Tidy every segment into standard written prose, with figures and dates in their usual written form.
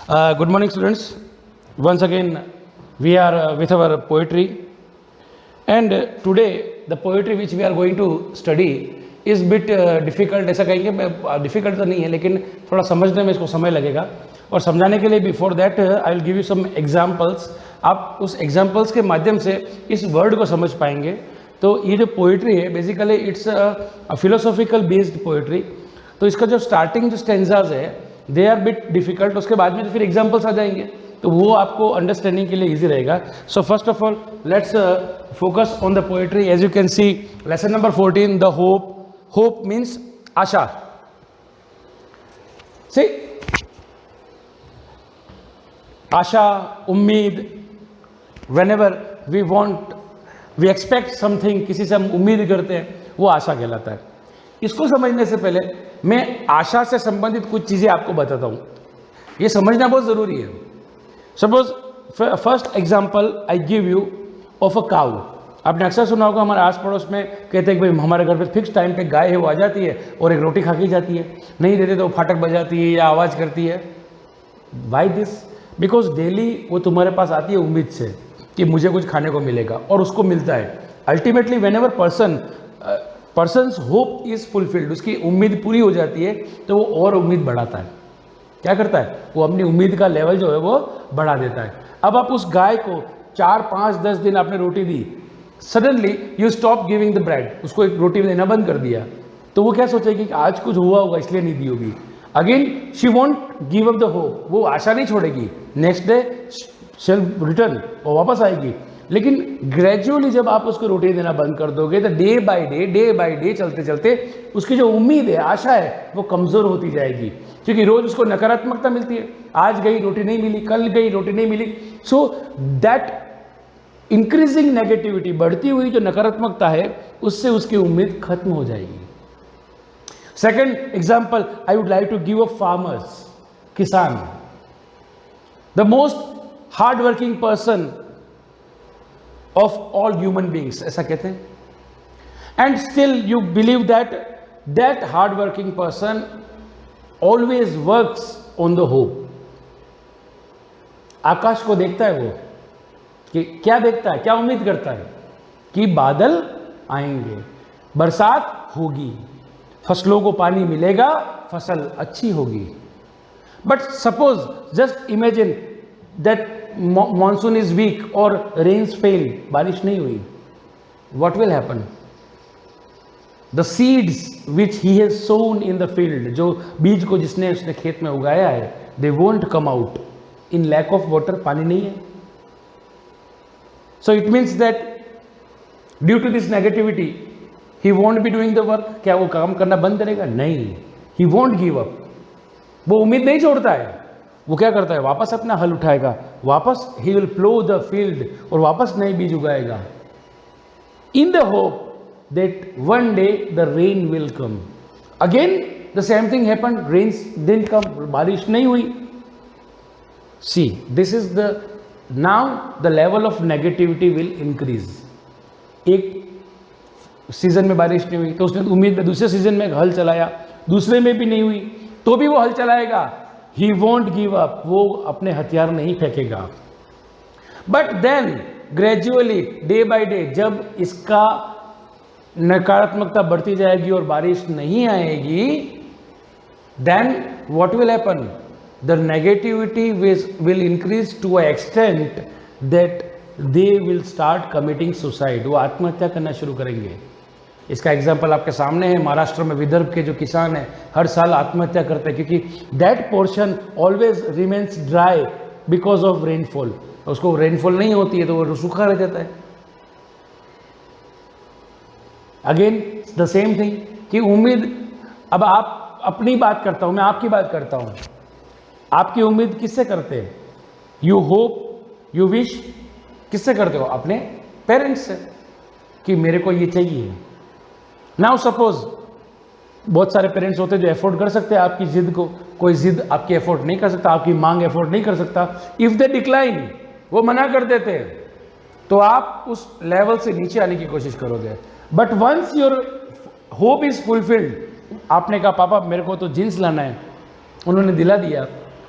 Good morning, students. Once again, we are with our poetry, and today the poetry which we are going to study is bit difficult. ऐसा कहेंगे difficult तो नहीं है, लेकिन थोड़ा समझने में इसको समय लगेगा. और समझाने के लिए before that I will give you some examples. आप उस एग्जाम्पल्स के माध्यम से इस वर्ड को समझ पाएंगे. तो ये जो पोइट्री है basically it's a philosophical based poetry. तो इसका जो स्टार्टिंग जो स्टेंजाज है दे आर बिट डिफिकल्ट. उसके बाद में तो फिर एग्जाम्पल्स आ जाएंगे, तो वो आपको अंडरस्टैंडिंग के लिए इजी रहेगा. So first of all let's focus on the poetry. As you can see lesson number 14, the hope. Hope means आशा. सी आशा, उम्मीद. Whenever we want, we expect something, किसी से हम उम्मीद करते हैं, वो आशा कहलाता है. इसको समझने से पहले मैं आशा से संबंधित कुछ चीज़ें आपको बताता हूँ. ये समझना बहुत ज़रूरी है. Suppose first example I give you of a cow. आपने अक्सर सुना होगा, हमारे आस पड़ोस में कहते हैं कि भाई हमारे घर पे फिक्स टाइम पे गाय है, वो आ जाती है और एक रोटी खा के जाती है. नहीं देते तो वो फाटक बजाती है या आवाज़ करती है. Why this? बिकॉज डेली वो तुम्हारे पास आती है उम्मीद से कि मुझे कुछ खाने को मिलेगा, और उसको मिलता है. Ultimately when ever persons hope is fulfilled, उसकी उम्मीद पूरी हो जाती है तो वो और उम्मीद बढ़ाता है. क्या करता है? वो अपनी उम्मीद का लेवल जो है वो बढ़ा देता है. अब आप उस गाय को 4, 5, 10 दिन आपने रोटी दी, suddenly you stop giving the bread, उसको एक रोटी देना बंद कर दिया, तो वो क्या सोचेगी कि आज कुछ हुआ होगा इसलिए नहीं दी होगी. Again she want give up the hope, वो आशा नहीं छोड़ेगी. नेक्स्ट डे शेल रिटर्न, वो वापस आएगी. लेकिन ग्रेजुअली जब आप उसको रोटी देना बंद कर दोगे तो डे बाय डे चलते चलते उसकी जो उम्मीद है, आशा है, वो कमज़ोर होती जाएगी. क्योंकि रोज़ उसको नकारात्मकता मिलती है. आज गई रोटी नहीं मिली, कल गई रोटी नहीं मिली. सो दैट इंक्रीजिंग नेगेटिविटी, बढ़ती हुई जो नकारात्मकता है, उससे उसकी उम्मीद खत्म हो जाएगी. Second example I would like to give a farmers, किसान. The most hard working person of all human beings, ऐसा कहते हैं. and still you believe that hard working person always works on the hope. आकाश को देखता है वो, कि क्या देखता है, क्या उम्मीद करता है कि बादल आएंगे, बरसात होगी, फसलों को पानी मिलेगा, फसल अच्छी होगी. But suppose just imagine that monsoon is weak or rains fail, बारिश नहीं हुई. what will happen? the seeds which he has sown in the field, जो बीज को जिसने उसने खेत में उगाया है, they won't come out in lack of water. पानी नहीं है. so it means that due to this negativity he won't be doing the work. क्या वो काम करना बंद करेगा? नहीं. he won't give up. वो उम्मीद नहीं छोड़ता है. वो क्या करता है? वापस अपना हल उठाएगा, वापस he will plough the field, और वापस नए बीज उगाएगा. In the hope that one day the rain will come. Again the same thing happened, rains didn't come, बारिश नहीं हुई. See this is the now the level of negativity will increase. एक season में बारिश नहीं हुई तो उसने उम्मीद में दूसरे सीजन में हल चलाया, दूसरे में भी नहीं हुई तो भी वो हल चलाएगा. He won't give up, वो अपने हथियार नहीं फेंकेगा. But then gradually day by day जब इसका नकारात्मकता बढ़ती जाएगी और बारिश नहीं आएगी, then what will happen? The negativity will increase to a extent that they will start committing suicide. वो आत्महत्या करना शुरू करेंगे. इसका एग्जाम्पल आपके सामने है. महाराष्ट्र में विदर्भ के जो किसान हैं हर साल आत्महत्या करते हैं, क्योंकि that portion always remains dry because of rainfall. उसको रेनफॉल नहीं होती है तो वो सूखा रह जाता है. अगेन द सेम थिंग कि उम्मीद. अब आप अपनी बात करता हूं, मैं आपकी बात करता हूं. आपकी उम्मीद किससे करते हैं? यू होप, यू विश किससे करते हो? अपने पेरेंट्स से, कि मेरे को ये चाहिए. नाउ सपोज बहुत सारे पेरेंट्स होते हैं जो एफोर्ड कर सकते हैं आपकी जिद को. कोई जिद आपकी एफोर्ड नहीं कर सकता, आपकी मांग एफोर्ड नहीं कर सकता. इफ दे डिक्लाइन, वो मना कर देते हैं, तो आप उस लेवल से नीचे आने की कोशिश करोगे. But once your hope is fulfilled, आपने कहा पापा मेरे को तो जीन्स लाना है, उन्होंने दिला दिया,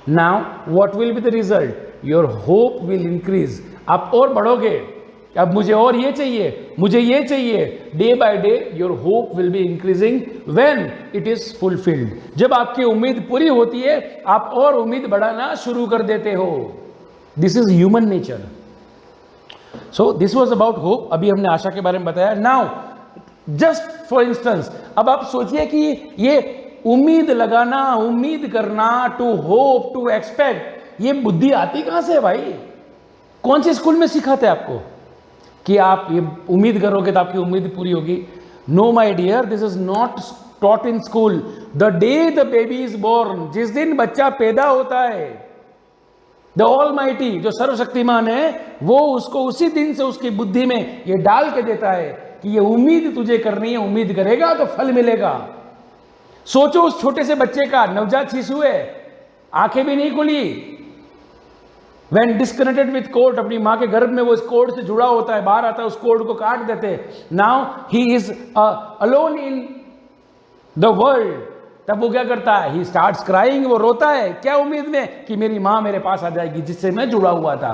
now what will be the result? Your hope will increase. आप और बढ़ोगे, अब मुझे और ये चाहिए, मुझे ये चाहिए। Day by day your hope will be increasing when it is fulfilled. जब आपकी उम्मीद पूरी होती है, आप और उम्मीद बढ़ाना शुरू कर देते हो। This is human nature. So this was about hope. अभी हमने आशा के बारे में बताया। नाउ जस्ट फॉर इंस्टेंस, अब आप सोचिए कि ये उम्मीद लगाना, उम्मीद करना, टू होप, टू एक्सपेक्ट, ये बुद्धि आती कहां से है भाई? कौन से स्कूल में सिखाते हैं आपको कि आप ये उम्मीद करोगे तो आपकी उम्मीद पूरी होगी? No my dear, this is not taught in school. The day the baby is born, जिस दिन बच्चा पैदा होता है, द ऑलमाइटी, जो सर्वशक्तिमान है, वो उसको उसी दिन से उसकी बुद्धि में ये डाल के देता है कि ये उम्मीद तुझे करनी है, उम्मीद करेगा तो फल मिलेगा। सोचो उस छोटे से बच्चे का, नवजात शिशु है, आंखें भी नहीं खुली, When disconnected with cord, अपनी माँ के गर्भ में वो इस कोड से जुड़ा होता है, बाहर आता है, उस कोड को काट देते हैं। Now he is alone in the world. तब वो क्या करता है? ही स्टार्ट्स क्राइंग, वो रोता है। क्या उम्मीद में? कि मेरी माँ मेरे पास आ जाएगी जिससे मैं जुड़ा हुआ था।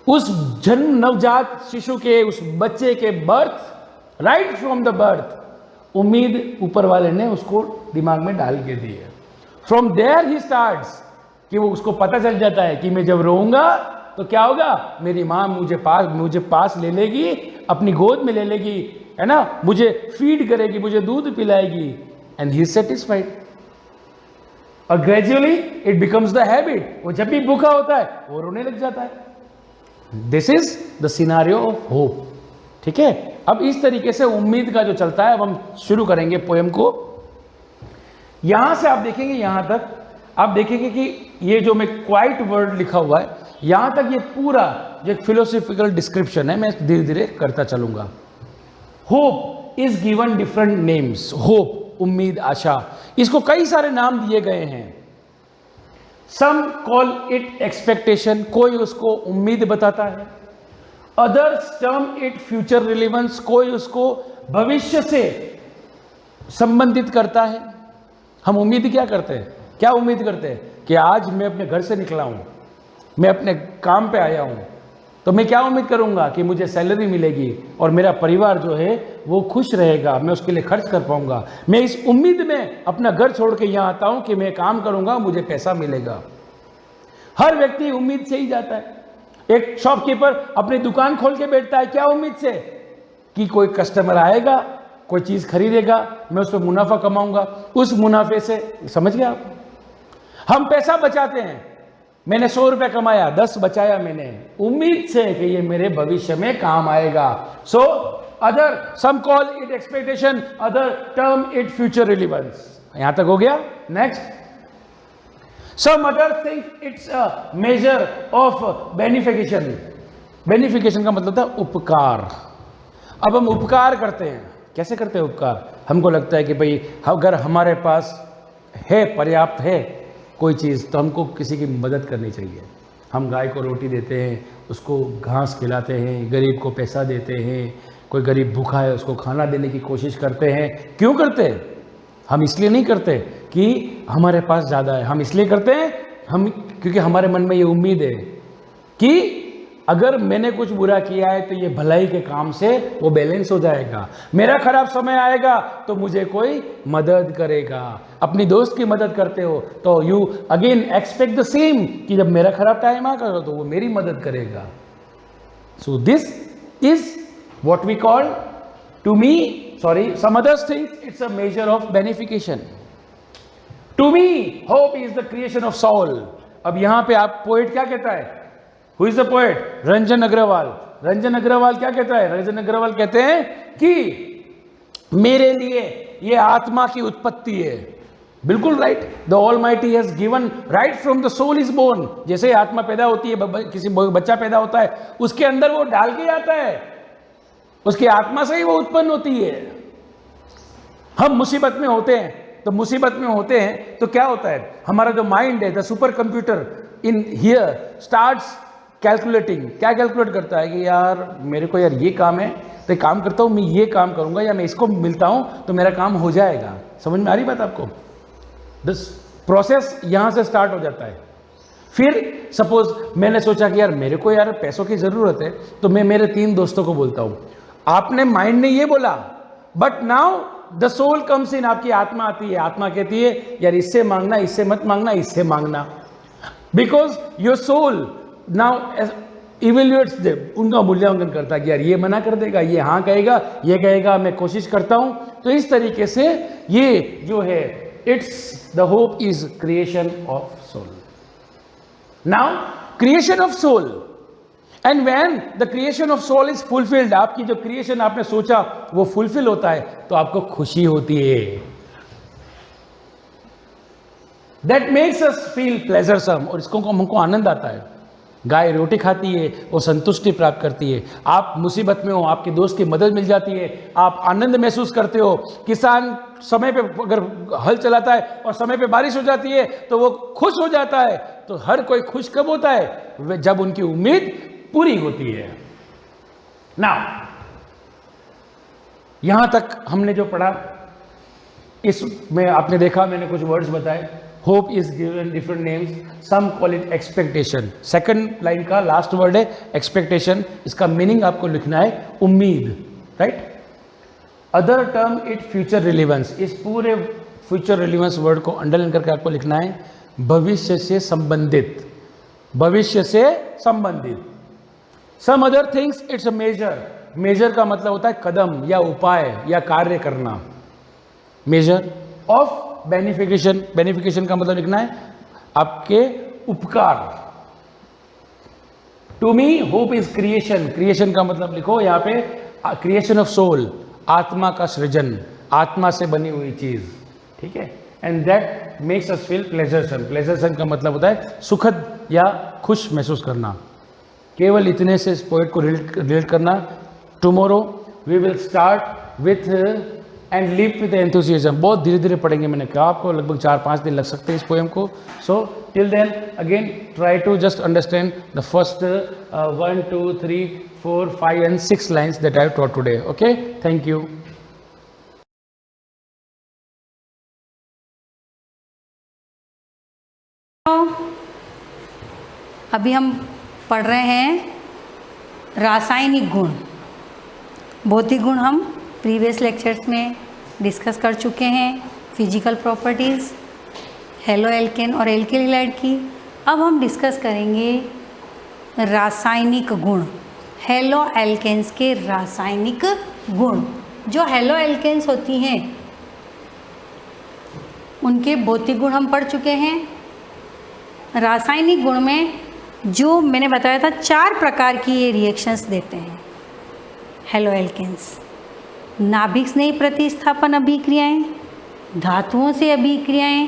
उस जन्म नवजात शिशु के, उस बच्चे के birth, right from the birth, उम्मीद ऊपर वाले ने उसको दिमाग में डाल के दी है। फ्रॉम देयर ही स्टार्ट्स, कि वो उसको पता चल जाता है कि मैं जब रोऊंगा तो क्या होगा? मेरी माँ मुझे पास ले लेगी, अपनी गोद में ले लेगी, है ना, मुझे फीड करेगी, मुझे दूध पिलाएगी, एंड ही इज सेटिस्फाइड। और gradually it becomes the habit. वो जब भी भूखा होता है वो रोने लग जाता है। This is the scenario of hope. ठीक है, अब इस तरीके से उम्मीद का जो चलता है, अब हम शुरू करेंगे पोएम को। यहां से आप देखेंगे, यहां तक आप देखेंगे कि ये जो मैं क्वाइट वर्ड लिखा हुआ है, यहां तक ये पूरा जो एक फिलोसॉफिकल डिस्क्रिप्शन है, मैं धीरे धीरे करता चलूंगा। Hope is given different names. Hope, उम्मीद, आशा, इसको कई सारे नाम दिए गए हैं। सम कॉल इट एक्सपेक्टेशन, कोई उसको उम्मीद बताता है। Others term it future relevance, कोई उसको भविष्य से संबंधित करता है। हम उम्मीद क्या करते हैं? क्या उम्मीद करते हैं? कि आज मैं अपने घर से निकला हूं, मैं अपने काम पे आया हूं, तो मैं क्या उम्मीद करूंगा? कि मुझे सैलरी मिलेगी और मेरा परिवार जो है वो खुश रहेगा, मैं उसके लिए खर्च कर पाऊंगा। मैं इस उम्मीद में अपना घर छोड़ के यहां आता हूं कि मैं काम करूंगा, मुझे पैसा मिलेगा। हर व्यक्ति उम्मीद से ही जाता है। एक शॉपकीपर अपनी दुकान खोल के बैठता है, क्या उम्मीद से? कि कोई कस्टमर आएगा, कोई चीज खरीदेगा, मैं उस पर मुनाफा कमाऊंगा, उस मुनाफे से, समझ गया आप? हम पैसा बचाते हैं। मैंने 100 रुपया कमाया, 10 बचाया मैंने, उम्मीद से कि ये मेरे भविष्य में काम आएगा। So other, some call it expectation, other term it future relevance. यहां तक हो गया। Next, some other think it's a measure of beneficiation. Beneficiation का मतलब था उपकार। अब हम उपकार करते हैं, कैसे करते हैं उपकार? हमको लगता है कि भाई अगर हमारे पास है, पर्याप्त है कोई चीज़, तो हमको किसी की मदद करनी चाहिए। हम गाय को रोटी देते हैं, उसको घास खिलाते हैं, गरीब को पैसा देते हैं, कोई गरीब भूखा है उसको खाना देने की कोशिश करते हैं। क्यों करते हैं? हम इसलिए नहीं करते कि हमारे पास ज़्यादा है, हम इसलिए करते हैं क्योंकि हमारे मन में ये उम्मीद है कि अगर मैंने कुछ बुरा किया है तो ये भलाई के काम से वो बैलेंस हो जाएगा। मेरा खराब समय आएगा तो मुझे कोई मदद करेगा। अपनी दोस्त की मदद करते हो तो you again expect the same, कि जब मेरा खराब टाइम आएगा तो वो मेरी मदद करेगा। So this is what we call, to me, sorry, some others think it's a measure of beneficiation. To me hope is the creation of soul. अब यहां पे आप पोएट क्या कहता है? Who is the poet? Ranjan Agarwal. Ranjan Agarwal क्या कहता है? रंजन अग्रवाल कहते हैं कि मेरे लिए ये आत्मा की उत्पत्ति है। बिल्कुल right. The almighty has given right from the soul is born. जैसे ही आत्मा पैदा होती है, किसी बच्चा पैदा होता है, उसके अंदर वो डाल के आता है, उसकी आत्मा से ही वो उत्पन्न होती है। हम मुसीबत में होते हैं तो क्या होता है? हमारा जो माइंड है, the super computer in here starts calculating. क्या कैलकुलेट करता है कि यार मेरे को यार ये काम है तो एक काम करता हूँ, मैं ये काम करूंगा, या मैं इसको मिलता हूँ तो मेरा काम हो जाएगा। समझ में आ रही बात आपको? प्रोसेस यहाँ से स्टार्ट हो जाता है। फिर सपोज मैंने सोचा कि यार मेरे को यार पैसों की ज़रूरत है, तो मैं मेरे 3 दोस्तों को बोलता हूँ। आपने माइंड ने ये बोला, but now the soul comes in, आपकी आत्मा आती है। आत्मा कहती है यार इससे मांगना, इससे मत मांगना, इससे मांगना। Because your soul now evaluates them, उनका मूल्यांकन करता है कि यार ये मना कर देगा, ये हाँ कहेगा, ये कहेगा मैं कोशिश करता हूँ। तो इस तरीके से ये जो है it's the hope is creation of soul. Now creation of soul, and when the creation of soul is fulfilled, आपकी जो क्रिएशन आपने सोचा वो फुलफिल होता है तो आपको खुशी होती है। दैट मेक्स अस फील प्लेजरसम, और इसको हमको आनंद आता है। गाय रोटी खाती है, वो संतुष्टि प्राप्त करती है। आप मुसीबत में हो, आपके दोस्त की मदद मिल जाती है, आप आनंद महसूस करते हो। किसान समय पे अगर हल चलाता है और समय पे बारिश हो जाती है तो वो खुश हो जाता है। तो हर कोई खुश कब होता है? जब उनकी उम्मीद पूरी होती है। नाउ यहां तक हमने जो पढ़ा, इसमें आपने देखा मैंने कुछ वर्ड्स बताए। Hope is given different names, some call it expectation. Second line का लास्ट वर्ड है एक्सपेक्टेशन, इसका मीनिंग आपको लिखना है उम्मीद, right. Other term it future relevance, इस पूरे फ्यूचर रिलेवेंस वर्ड को अंडरलाइन करके आपको लिखना है भविष्य से संबंधित, भविष्य से संबंधित। Some other things it's a major, major का मतलब होता है कदम या उपाय या कार्य करना। मेजर ऑफ बेनिफिकेशन, बेनिफिकेशन का मतलब लिखना है आपके उपकार। To me hope is creation, creation का मतलब लिखो यहाँ पे क्रिएशन ऑफ सोल, आत्मा का सृजन, आत्मा से बनी हुई चीज, ठीक है। And that makes us feel pleasuresome, pleasuresome का मतलब होता है सुखद या खुश महसूस करना। केवल इतने से इस पोएट को रिलेट करना। Tomorrow we will start with and live with enthusiasm, बहुत धीरे धीरे पढ़ेंगे। मैंने कहा आपको लगभग 4-5 दिन लग सकते हैं इस पोएम को। So till then again try to just understand the first 1, 2, 3, 4, 5 and 6 lines that I have taught today. Okay, thank you. अभी हम पढ़ रहे हैं रासायनिक गुण। भौतिक गुण हम प्रीवियस लेक्चर्स में डिस्कस कर चुके हैं, फिजिकल प्रॉपर्टीज़ हेलो एल्केन और एल्किल हैलाइड की। अब हम डिस्कस करेंगे रासायनिक गुण, हेलो एल्केन्स के रासायनिक गुण। जो हेलो एल्केन्स होती हैं उनके भौतिक गुण हम पढ़ चुके हैं। रासायनिक गुण में जो मैंने बताया था 4 प्रकार की ये रिएक्शंस देते हैं हेलो एल्केन्स। नाभिक स्नेही प्रतिस्थापन अभिक्रियाएं, धातुओं से अभिक्रियाएं,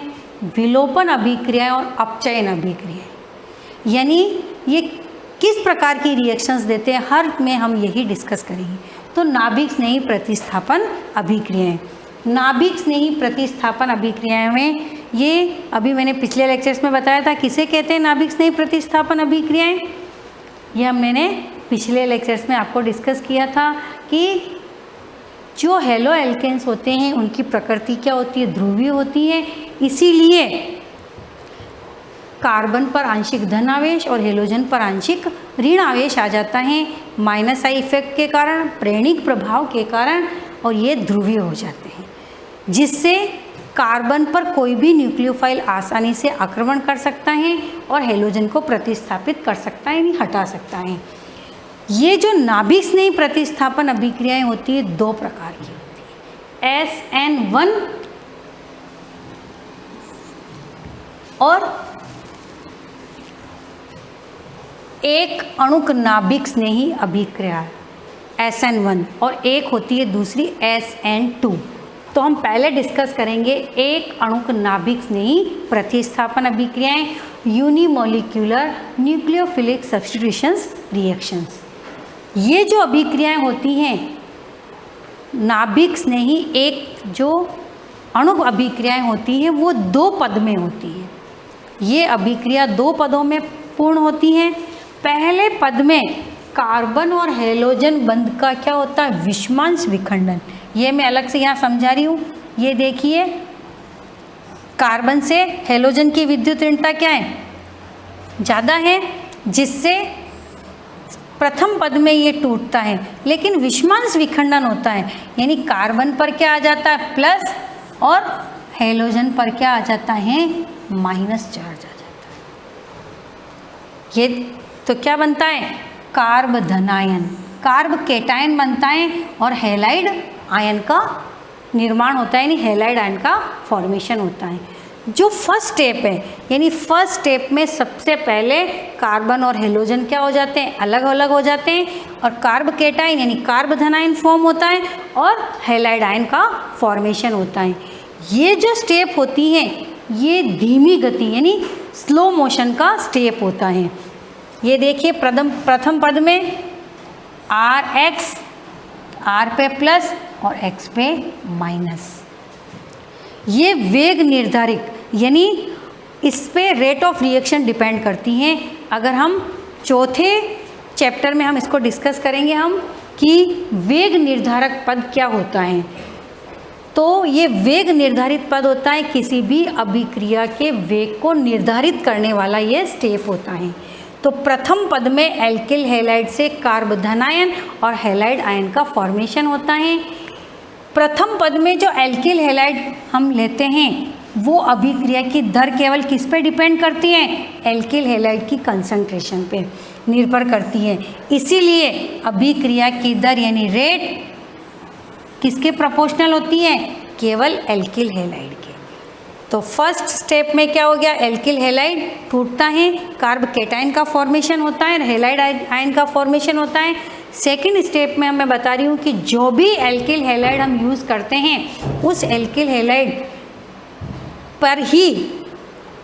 विलोपन अभिक्रियाएं और अपचयन अभिक्रियाएं। यानी ये किस प्रकार की रिएक्शंस देते हैं, हर में हम यही डिस्कस करेंगे। तो नाभिक स्नेही प्रतिस्थापन अभिक्रियाएं, नाभिक स्नेही प्रतिस्थापन अभिक्रियाएं में ये अभी मैंने पिछले लेक्चर्स में बताया था किसे कहते हैं नाभिक स्नेही प्रतिस्थापन अभिक्रियाएं। यह मैंने पिछले लेक्चर्स में आपको डिस्कस किया था कि जो हेलो एल्केन्स होते हैं उनकी प्रकृति क्या होती है, ध्रुवीय होती है। इसीलिए कार्बन पर आंशिक धन आवेश और हेलोजन पर आंशिक ऋण आवेश आ जाता है माइनस आई इफेक्ट के कारण, प्रेरणिक प्रभाव के कारण, और ये ध्रुवीय हो जाते हैं, जिससे कार्बन पर कोई भी न्यूक्लियोफाइल आसानी से आक्रमण कर सकता है और हेलोजन को प्रतिस्थापित कर सकता है, यानी हटा सकता है। ये जो नाभिक स्नेही प्रतिस्थापन अभिक्रियाएं होती है 2 प्रकार की होती है, SN1 और एक अणुक नाभिक स्नेही अभिक्रिया SN1 और एक होती है दूसरी SN2। तो हम पहले डिस्कस करेंगे एक अणुक नाभिक स्नेही प्रतिस्थापन अभिक्रियाएं, यूनिमोलिक्यूलर न्यूक्लियोफिलिक सब्स्टिट्यूशंस रिएक्शंस। ये जो अभिक्रियाएं होती हैं नाभिक स्नेही, एक जो अणुक अभिक्रियाएं होती हैं वो 2 पद में होती हैं। ये अभिक्रिया 2 पदों में पूर्ण होती हैं। पहले पद में कार्बन और हेलोजन बंध का क्या होता है, विषमांश विखंडन। ये मैं अलग से यहाँ समझा रही हूँ। ये देखिए कार्बन से हेलोजन की विद्युत ऋणता क्या है, ज़्यादा है, जिससे प्रथम पद में ये टूटता है, लेकिन विषमांश विखंडन होता है, यानी कार्बन पर क्या आ जाता है प्लस और हेलोजन पर क्या आ जाता है माइनस चार्ज आ जाता है। ये तो क्या बनता है कार्ब धनायन, कार्ब केटायन बनता है और हैलाइड आयन का निर्माण होता है, यानी हैलाइड आयन का फॉर्मेशन होता है। जो फर्स्ट स्टेप है, यानी फर्स्ट स्टेप में सबसे पहले कार्बन और हेलोजन क्या हो जाते हैं, अलग अलग हो जाते हैं और कार्ब केटायन यानी कार्ब धनायन फॉर्म होता है और हैलाइड आयन का फॉर्मेशन होता है। ये जो स्टेप होती हैं ये धीमी गति यानी स्लो मोशन का स्टेप होता है। ये देखिए प्रथम पद में Rx, R पे प्लस और X पे माइनस, ये वेग निर्धारित यानी इस पे रेट ऑफ रिएक्शन डिपेंड करती हैं। अगर हम चौथे चैप्टर में हम इसको डिस्कस करेंगे हम कि वेग निर्धारक पद क्या होता है, तो ये वेग निर्धारित पद होता है किसी भी अभिक्रिया के वेग को निर्धारित करने वाला ये स्टेप होता है। तो प्रथम पद में एल्किल हैलाइड से कार्ब धनायन और हैलाइड आयन का फॉर्मेशन होता है। प्रथम पद में जो एल्किल हैलाइड हम लेते हैं वो अभिक्रिया की दर केवल किस पे डिपेंड करती है, एल्किल हैलाइड की कंसंट्रेशन पे निर्भर करती है। इसीलिए अभिक्रिया की दर यानी रेट किसके प्रोपोर्शनल होती है, केवल एल्किल हैलाइड के। तो फर्स्ट स्टेप में क्या हो गया, एल्किल हैलाइड टूटता है, कार्ब केटायन का फॉर्मेशन होता है, हैलाइड आयन का फॉर्मेशन होता है। सेकंड स्टेप में मैं बता रही हूँ कि जो भी एल्किल हैलाइड हम यूज़ करते हैं उस एल्किल हैलाइड पर ही,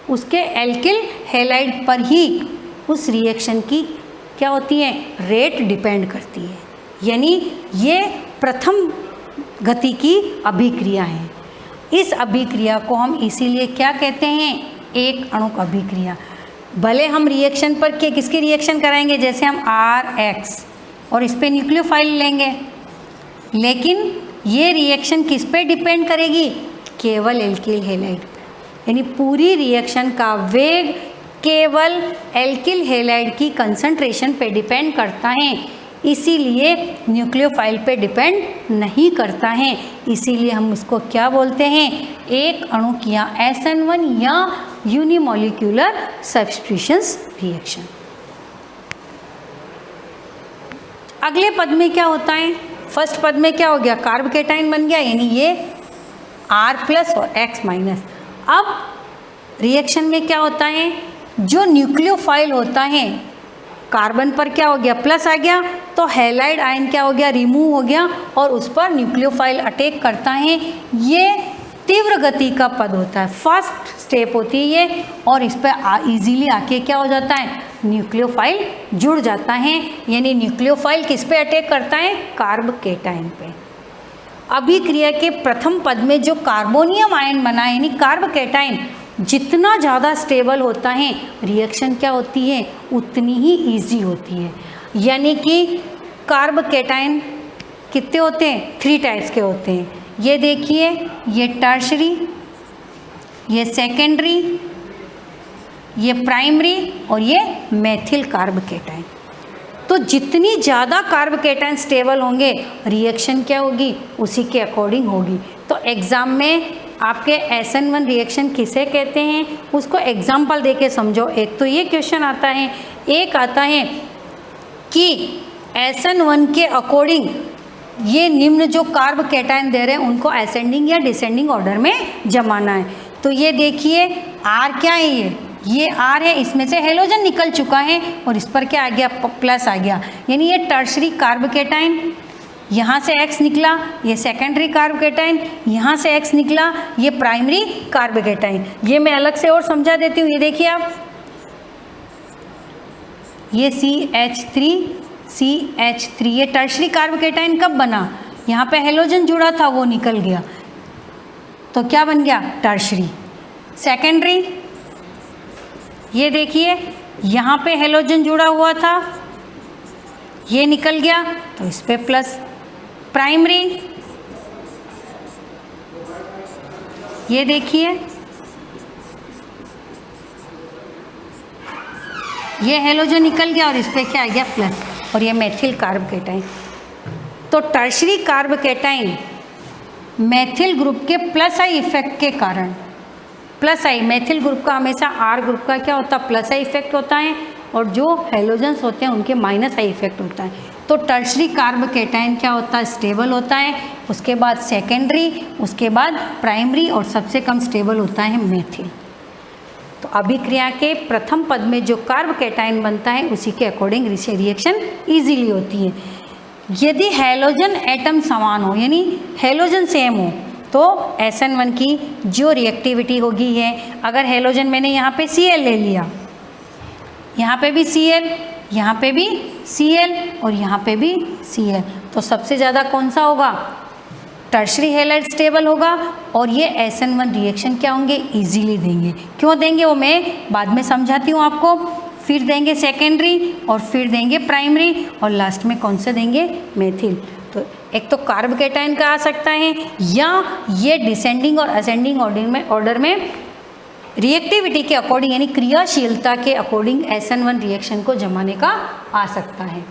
उसके एल्किल हैलाइड पर ही उस रिएक्शन की क्या होती है, रेट डिपेंड करती है। यानी ये प्रथम गति की अभिक्रिया है। इस अभिक्रिया को हम इसीलिए क्या कहते हैं, एक अणुक अभिक्रिया। भले हम रिएक्शन पर किसकी रिएक्शन कराएंगे, जैसे हम Rx और इस पे न्यूक्लियोफाइल लेंगे, लेकिन ये रिएक्शन किस पे डिपेंड करेगी, केवल एल्किल हैलाइड पे। यानी पूरी रिएक्शन का वेग केवल एल्किल हैलाइड की कंसंट्रेशन पे डिपेंड करता है, इसीलिए न्यूक्लियोफाइल पे डिपेंड नहीं करता है। इसीलिए हम इसको क्या बोलते हैं, एक अणुक या SN1 या यूनिमोलिक्यूलर सब्स्टिट्यूशंस रिएक्शन। अगले पद में क्या होता है, फर्स्ट पद में क्या हो गया, कार्ब केटायन बन गया, यानी ये R प्लस और X माइनस। अब रिएक्शन में क्या होता है, जो न्यूक्लियोफाइल होता है कार्बन पर क्या हो गया, प्लस आ गया, तो हैलाइड आयन क्या हो गया, रिमूव हो गया और उस पर न्यूक्लियोफाइल अटैक करता है। ये तीव्र गति का पद होता है, फर्स्ट स्टेप होती है ये, और इस पर इजीली आके क्या हो जाता है, न्यूक्लियोफाइल जुड़ जाता है। यानी न्यूक्लियोफाइल किस पे अटैक करता है, कार्ब केटायन पे। अभिक्रिया के प्रथम पद में जो कार्बोनियम आयन बना है यानी कार्ब केटायन जितना ज़्यादा स्टेबल होता है, रिएक्शन क्या होती है उतनी ही इजी होती है। यानी कि कार्ब केटायन कितने होते हैं, 3 टाइप्स के होते हैं। ये देखिए, ये टर्शरी, ये सेकेंडरी, ये प्राइमरी और ये मेथिल कार्ब केटायन। तो जितनी ज़्यादा कार्ब केटायन स्टेबल होंगे रिएक्शन क्या होगी उसी के अकॉर्डिंग होगी। तो एग्ज़ाम में आपके SN1 रिएक्शन किसे कहते हैं उसको एग्जाम्पल देके समझो। एक तो ये क्वेश्चन आता है, एक आता है कि SN1 के अकॉर्डिंग ये निम्न जो कार्ब केटायन दे रहे हैं उनको असेंडिंग या डिसेंडिंग ऑर्डर में जमाना है। तो ये देखिए R क्या है, ये R है, इसमें से हेलोजन निकल चुका है और इस पर क्या आ गया, प्लस आ गया। यानी ये टर्शरी कार्ब केटायन, यहाँ से X निकला, ये सेकेंडरी कार्ब केटायन, यहाँ से X निकला, ये प्राइमरी कार्ब केटायन। ये मैं अलग से और समझा देती हूँ। ये देखिए आप, ये CH3 ये टर्शरी कार्ब केटायन कब बना, यहाँ पे हेलोजन जुड़ा था वो निकल गया तो क्या बन गया, टर्शरी। सेकेंडरी, ये देखिए यहाँ पे हेलोजन जुड़ा हुआ था, ये निकल गया तो इस पे प्लस। प्राइमरी, ये देखिए ये हेलोजन निकल गया और इस पर क्या आ गया प्लस, और ये मेथिल कार्ब कैटाइन। तो tertiary carb cation methyl group के प्लस आई इफेक्ट के कारण, प्लस आई मेथिल ग्रुप का हमेशा आर ग्रुप का क्या होता है प्लस आई इफेक्ट होता है, और जो हेलोजन्स होते हैं उनके माइनस आई इफेक्ट होता है। तो टर्शरी कार्ब कैटाइन क्या होता है स्टेबल होता है, उसके बाद सेकेंडरी, उसके बाद प्राइमरी, और सबसे कम स्टेबल होता है मेथिल। तो अभिक्रिया के प्रथम पद में जो कार्ब कैटाइन बनता है उसी के अकॉर्डिंग रिएक्शन इजीली होती है। यदि हेलोजन एटम समान हो यानी हेलोजन सेम हो तो SN1 की जो रिएक्टिविटी होगी है, अगर हेलोजन मैंने यहाँ पे Cl ले लिया, यहाँ पे भी Cl, यहाँ पे भी Cl और यहाँ पे भी Cl, तो सबसे ज़्यादा कौन सा होगा टर्शरी हैलाइड स्टेबल होगा, और ये SN1 रिएक्शन क्या होंगे इजीली देंगे। क्यों देंगे वो मैं बाद में समझाती हूँ आपको। फिर देंगे सेकेंडरी और फिर देंगे प्राइमरी और लास्ट में कौन सा देंगे मेथिल। तो एक तो कार्ब कैटाइन का आ सकता है, या ये डिसेंडिंग और असेंडिंग ऑर्डर में रिएक्टिविटी के अकॉर्डिंग यानी क्रियाशीलता के अकॉर्डिंग SN1 रिएक्शन को जमाने का आ सकता है।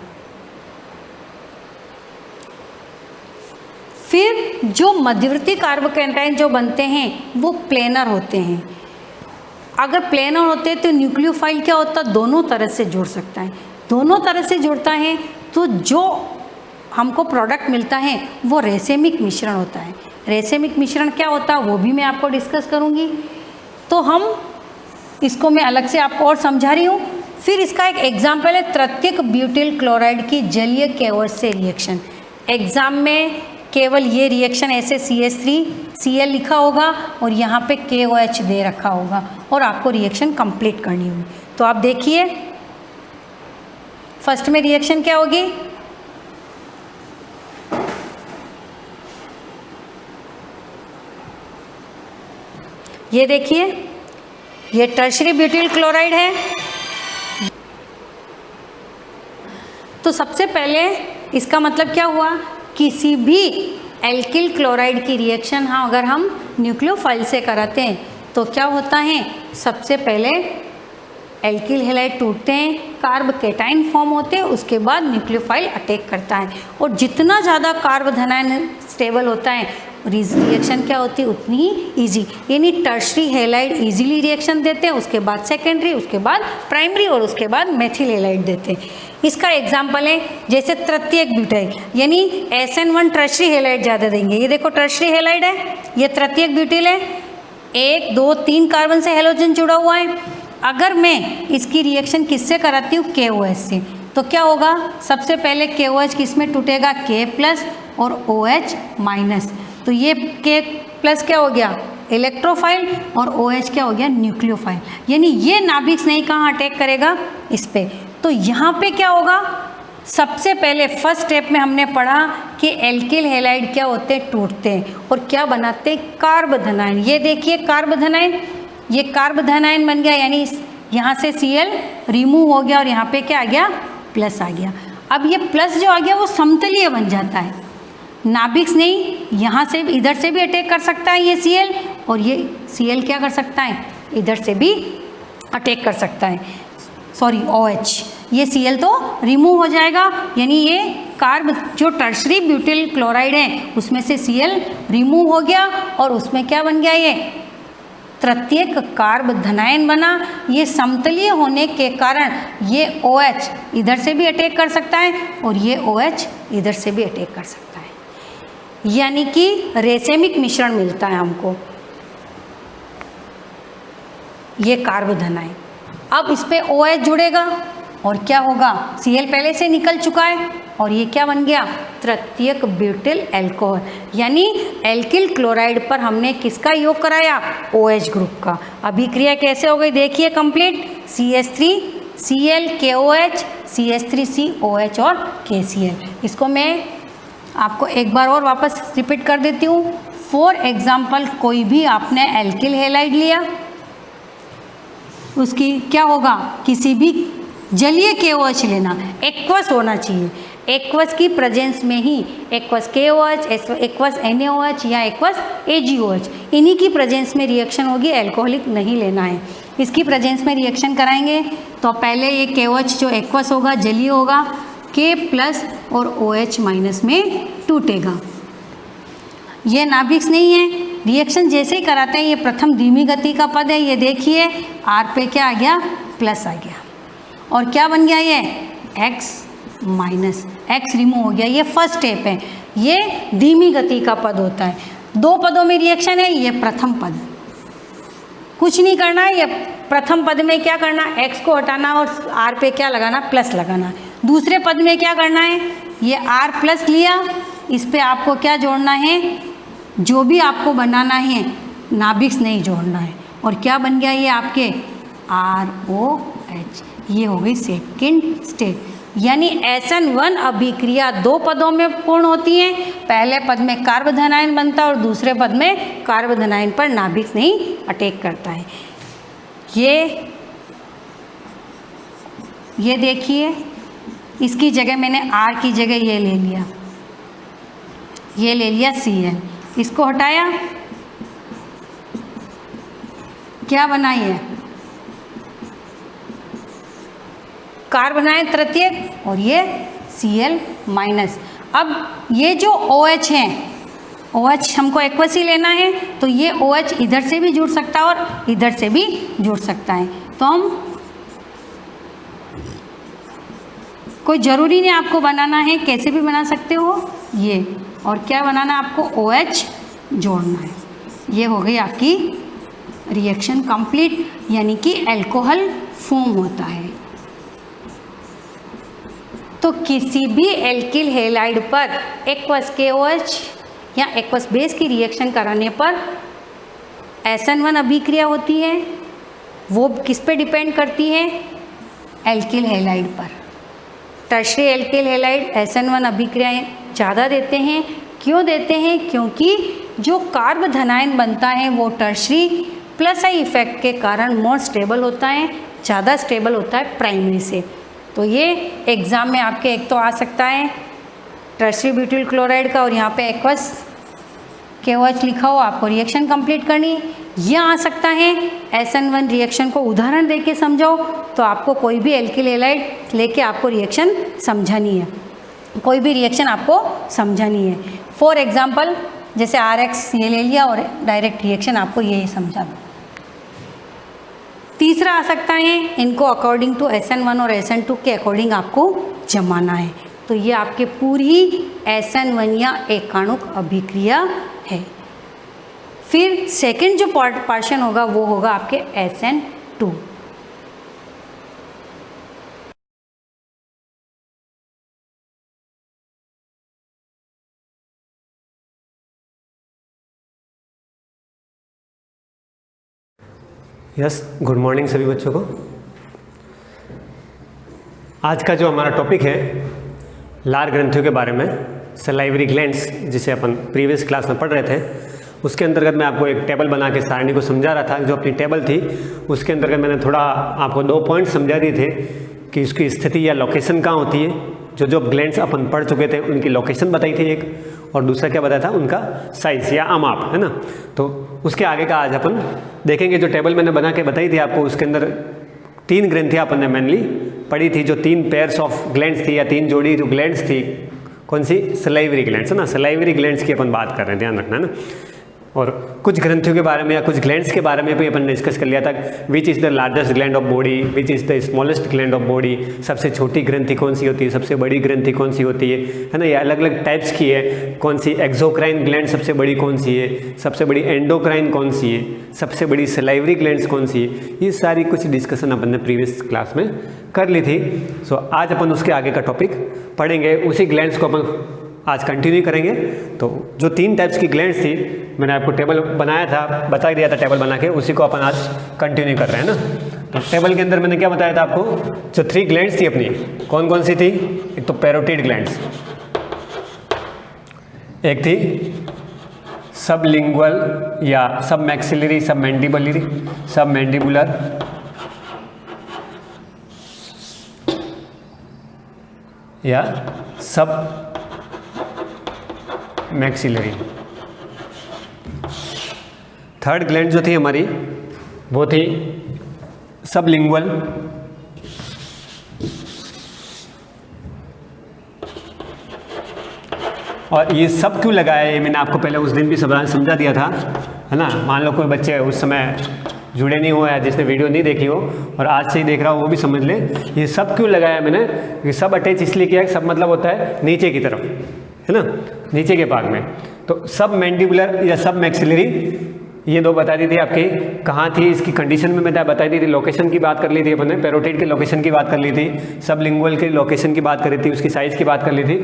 फिर जो मध्यवर्ती कार्ब कैटाइन जो बनते हैं वो प्लेनर होते हैं। अगर प्लेनर होते हैं तो न्यूक्लियोफाइल क्या होता है दोनों तरह से जुड़ सकता है, दोनों तरह से जुड़ता है तो जो हमको प्रोडक्ट मिलता है वो रेसेमिक मिश्रण होता है। रेसेमिक मिश्रण क्या होता है वो भी मैं आपको डिस्कस करूँगी, तो हम इसको मैं अलग से आपको और समझा रही हूँ। फिर इसका एक एग्जाम्पल है तृतीयक ब्यूटिल क्लोराइड की जलीय KOH से रिएक्शन। एग्जाम में केवल ये रिएक्शन ऐसे CH3Cl लिखा होगा और यहाँ पे KOH दे रखा होगा और आपको रिएक्शन कंप्लीट करनी होगी। तो आप देखिए फर्स्ट में रिएक्शन क्या होगी, ये देखिए ये टर्शरी ब्यूटिल क्लोराइड है। तो सबसे पहले इसका मतलब क्या हुआ, किसी भी एल्किल क्लोराइड की रिएक्शन हाँ अगर हम न्यूक्लियोफाइल से कराते हैं तो क्या होता है, सबसे पहले एल्किल हैलाइड टूटते हैं, कार्ब कैटाइन फॉर्म होते हैं, उसके बाद न्यूक्लियोफाइल अटैक करता है और जितना ज़्यादा कार्ब धनायन स्टेबल होता है रिएक्शन क्या होती है उतनी ही ईजी, यानी टर्शरी हैलाइड इजीली रिएक्शन देते हैं, उसके बाद सेकेंडरी, उसके बाद प्राइमरी और उसके बाद मेथिल हैलाइड देते हैं। इसका एग्जाम्पल है जैसे तृतीयक ब्यूटाइल यानी SN1 टर्शरी हैलाइड ज़्यादा देंगे। ये देखो टर्शरी हैलाइड है, ये तृतीयक ब्यूटिल है, 1 2 3 कार्बन से हेलोजन जुड़ा हुआ है। अगर मैं इसकी रिएक्शन किससे कराती हूँ KOH से, तो क्या होगा, सबसे पहले KOH किस में टूटेगा K+ और OH-। तो ये K+ क्या हो गया इलेक्ट्रोफाइल और OH क्या हो गया न्यूक्लियोफाइल, यानी ये नाभिक नहीं कहाँ अटैक करेगा इस पे। तो यहाँ पे क्या होगा, सबसे पहले फर्स्ट स्टेप में हमने पढ़ा कि एल्किल हैलाइड क्या होते हैं टूटते हैं और क्या बनाते हैं कार्ब धनायन। ये देखिए कार्ब धनायन, ये कार्ब धनायन बन गया यानी यहाँ से Cl रिमूव हो गया और यहाँ पे क्या आ गया प्लस आ गया। अब ये प्लस जो आ गया वो समतलीय बन जाता है, नाभिक नहीं यहाँ से इधर से भी अटैक कर सकता है ये Cl और ये Cl क्या कर सकता है इधर से भी अटैक कर सकता है, सॉरी OH, ये Cl तो रिमूव हो जाएगा यानी ये कार्ब जो टर्शरी ब्यूटिल क्लोराइड है उसमें से Cl रिमूव हो गया और उसमें क्या बन गया ये तृतीयक कार्ब धनायन बना। ये समतलीय होने के कारण ये OH इधर से भी अटैक कर सकता है और ये OH इधर से भी अटैक कर सकता है, यानी कि रेसेमिक मिश्रण मिलता है हमको ये कार्ब धनायन। अब इस पे OH जुड़ेगा और क्या होगा, Cl पहले से निकल चुका है और ये क्या बन गया तृतीयक ब्यूटिल अल्कोहल, यानी एल्किल क्लोराइड पर हमने किसका योग कराया OH ग्रुप का। अभिक्रिया कैसे हो गई देखिए कंप्लीट, CH3Cl KOH CH3COH और KCl। इसको मैं आपको एक बार और वापस रिपीट कर देती हूँ। फॉर एग्जाम्पल कोई भी आपने एल्किल हैलाइड लिया, उसकी क्या होगा किसी भी जलीय KOH लेना, एक्वस होना चाहिए, एक्वस की प्रेजेंस में ही एक्वस KOH, एक्वस NaOH या एक्वस AgOH, इन्हीं की प्रेजेंस में रिएक्शन होगी, एल्कोहलिक नहीं लेना है। इसकी प्रेजेंस में रिएक्शन कराएंगे तो पहले ये KOH जो एक्वस होगा, जलीय होगा, K प्लस और OH माइनस में टूटेगा। ये नाभिक्स नहीं है, रिएक्शन जैसे ही कराते हैं ये प्रथम धीमी गति का पद है, ये देखिए R पे क्या आ गया, प्लस आ गया, और क्या बन गया ये X माइनस, X रिमूव हो गया। ये फर्स्ट स्टेप है, ये धीमी गति का पद होता है। 2 पदों में रिएक्शन है, ये प्रथम पद, कुछ नहीं करना है। ये प्रथम पद में क्या करना, X को हटाना और R पे क्या लगाना, प्लस लगाना। दूसरे पद में क्या करना है, ये R प्लस लिया, इस पे आपको क्या जोड़ना है, जो भी आपको बनाना है, नाभिक्स नहीं जोड़ना है, और क्या बन गया ये आपके ROH। ये हो गई सेकेंड स्टेप, यानी SN1 अभिक्रिया 2 पदों में पूर्ण होती है। पहले पद में कार्बोधनायन बनता है और दूसरे पद में कार्बोधनायन पर नाभिक्स नहीं अटैक करता है। ये देखिए, इसकी जगह मैंने R की जगह ये ले लिया, ये ले लिया Cl, इसको हटाया, क्या बनाइए, कार्बोनायन तृतीयक और ये Cl माइनस। अब ये जो OH है, OH हमको एक्वस ही लेना है, तो ये OH इधर से भी जुड़ सकता है और इधर से भी जुड़ सकता है। तो हम कोई ज़रूरी नहीं आपको बनाना है, कैसे भी बना सकते हो ये, और क्या बनाना है आपको, OH जोड़ना है। ये हो गई आपकी रिएक्शन कंप्लीट, यानी कि अल्कोहल फॉर्म होता है। तो किसी भी एल्किल हैलाइड पर एक्वस KOH या एक्वस बेस की रिएक्शन कराने पर SN1 अभिक्रिया होती है। वो किस पे डिपेंड करती है, एल्किल हैलाइड पर। टर्शरी एल्किल हैलाइड SN1 अभिक्रियाएं ज़्यादा देते हैं। क्यों देते हैं, क्योंकि जो कार्बोधनायन बनता है वो टर्शरी प्लस आई इफेक्ट के कारण मोर स्टेबल होता है, ज़्यादा स्टेबल होता है प्राइमरी से। तो ये एग्ज़ाम में आपके एक तो आ सकता है टर्शरी ब्यूटिल क्लोराइड का, और यहाँ पे एक्वस KOH लिखा हो, आपको रिएक्शन कंप्लीट करनी। यह आ सकता है SN1 रिएक्शन को उदाहरण देके समझाओ, तो आपको कोई भी एल्किल हैलाइड लेके आपको रिएक्शन समझानी है, कोई भी रिएक्शन आपको समझानी है। फॉर एग्जांपल जैसे RX ये ले लिया और डायरेक्ट रिएक्शन आपको ये समझा दो। तीसरा आ सकता है, इनको अकॉर्डिंग टू SN1 और SN2 के अकॉर्डिंग आपको जमाना है। तो ये आपके पूरी SN1 या एकाणुक अभिक्रिया है। फिर सेकंड जो पार्शन होगा वो होगा आपके SN2। यस, गुड मॉर्निंग सभी बच्चों को। आज का जो हमारा टॉपिक है लार ग्रंथियों के बारे में, सलाइवरी ग्लैंड्स, जिसे अपन प्रीवियस क्लास में पढ़ रहे थे, उसके अंतर्गत मैं आपको एक टेबल बना के सारणी को समझा रहा था। जो अपनी टेबल थी उसके अंतर्गत मैंने थोड़ा आपको 2 पॉइंट समझा दिए थे कि उसकी स्थिति या लोकेशन कहाँ होती है। जो ग्लैंड्स अपन पढ़ चुके थे उनकी लोकेशन बताई थी एक, और दूसरा क्या बताया था, उनका साइज या अमाप, है ना। तो उसके आगे का आज अपन देखेंगे। जो टेबल मैंने बना के बताई थी आपको, उसके अंदर 3 ग्रंथियाँ अपन ने मेनली पढ़ी थी, जो 3 पेयर्स ऑफ ग्लैंड्स थी या 3 जोड़ी जो ग्लैंड्स थी। कौन सी, सलाइवरी ग्लैंड्स, है ना। सलाइवरी ग्लैंड्स की अपन बात कर रहे हैं, ध्यान रखना है ना। और कुछ ग्रंथियों के बारे में या कुछ ग्लैंड्स के बारे में भी अपन ने डिस्कस कर लिया था। Which is the largest gland of body, which is the smallest gland of body, सबसे छोटी ग्रंथि कौन सी होती है, सबसे बड़ी ग्रंथि कौन सी होती है ना। ये अलग अलग टाइप्स की है। कौन सी एक्सोक्राइन ग्लैंड सबसे बड़ी कौन सी है, सबसे बड़ी एंडोक्राइन कौन सी है, सबसे बड़ी सलाइवरी ग्लैंड्स कौन सी है, ये सारी कुछ डिस्कशन अपन ने प्रीवियस क्लास में कर ली थी। सो आज अपन उसके आगे का टॉपिक पढ़ेंगे, उसी ग्लैंड्स को अपन आज कंटिन्यू करेंगे। तो जो 3 टाइप्स की ग्लैंड्स थी, मैंने आपको टेबल बनाया था, बता दिया था टेबल बना के, उसी को अपन आज कंटिन्यू कर रहे हैं ना। तो टेबल के अंदर मैंने क्या बताया था आपको, जो 3 ग्लैंड्स थी अपनी, कौन कौन सी थी। एक तो पैरोटिड ग्लैंड्स, एक थी सबलिंगुअल या सब मैक्सिलरी, सब मैंडिबुलर, या सब मैक्सिलरी। थर्ड ग्लैंड जो थी हमारी वो थी सबलिंगुअल और ये सब क्यों लगाया है, ये मैंने आपको पहले उस दिन भी समझा दिया था, है ना। मान लो कोई बच्चे उस समय जुड़े नहीं हुए या जिसने वीडियो नहीं देखी हो और आज से ही देख रहा हो वो भी समझ ले। ये सब क्यों लगाया मैंने, ये सब अटैच इसलिए किया है, सब मतलब होता है नीचे की तरफ, है ना, नीचे के भाग में। तो सब मैंडिबुलर या सब मैक्सिलरी, ये दो बता दी थी आपकी, कहाँ थी इसकी कंडीशन में मैंने बताई दी थी, लोकेशन की बात कर ली थी अपने, पैरोटिड के लोकेशन की बात कर ली थी, सबलिंगुअल के लोकेशन की बात करी थी, उसकी साइज़ की बात कर ली थी।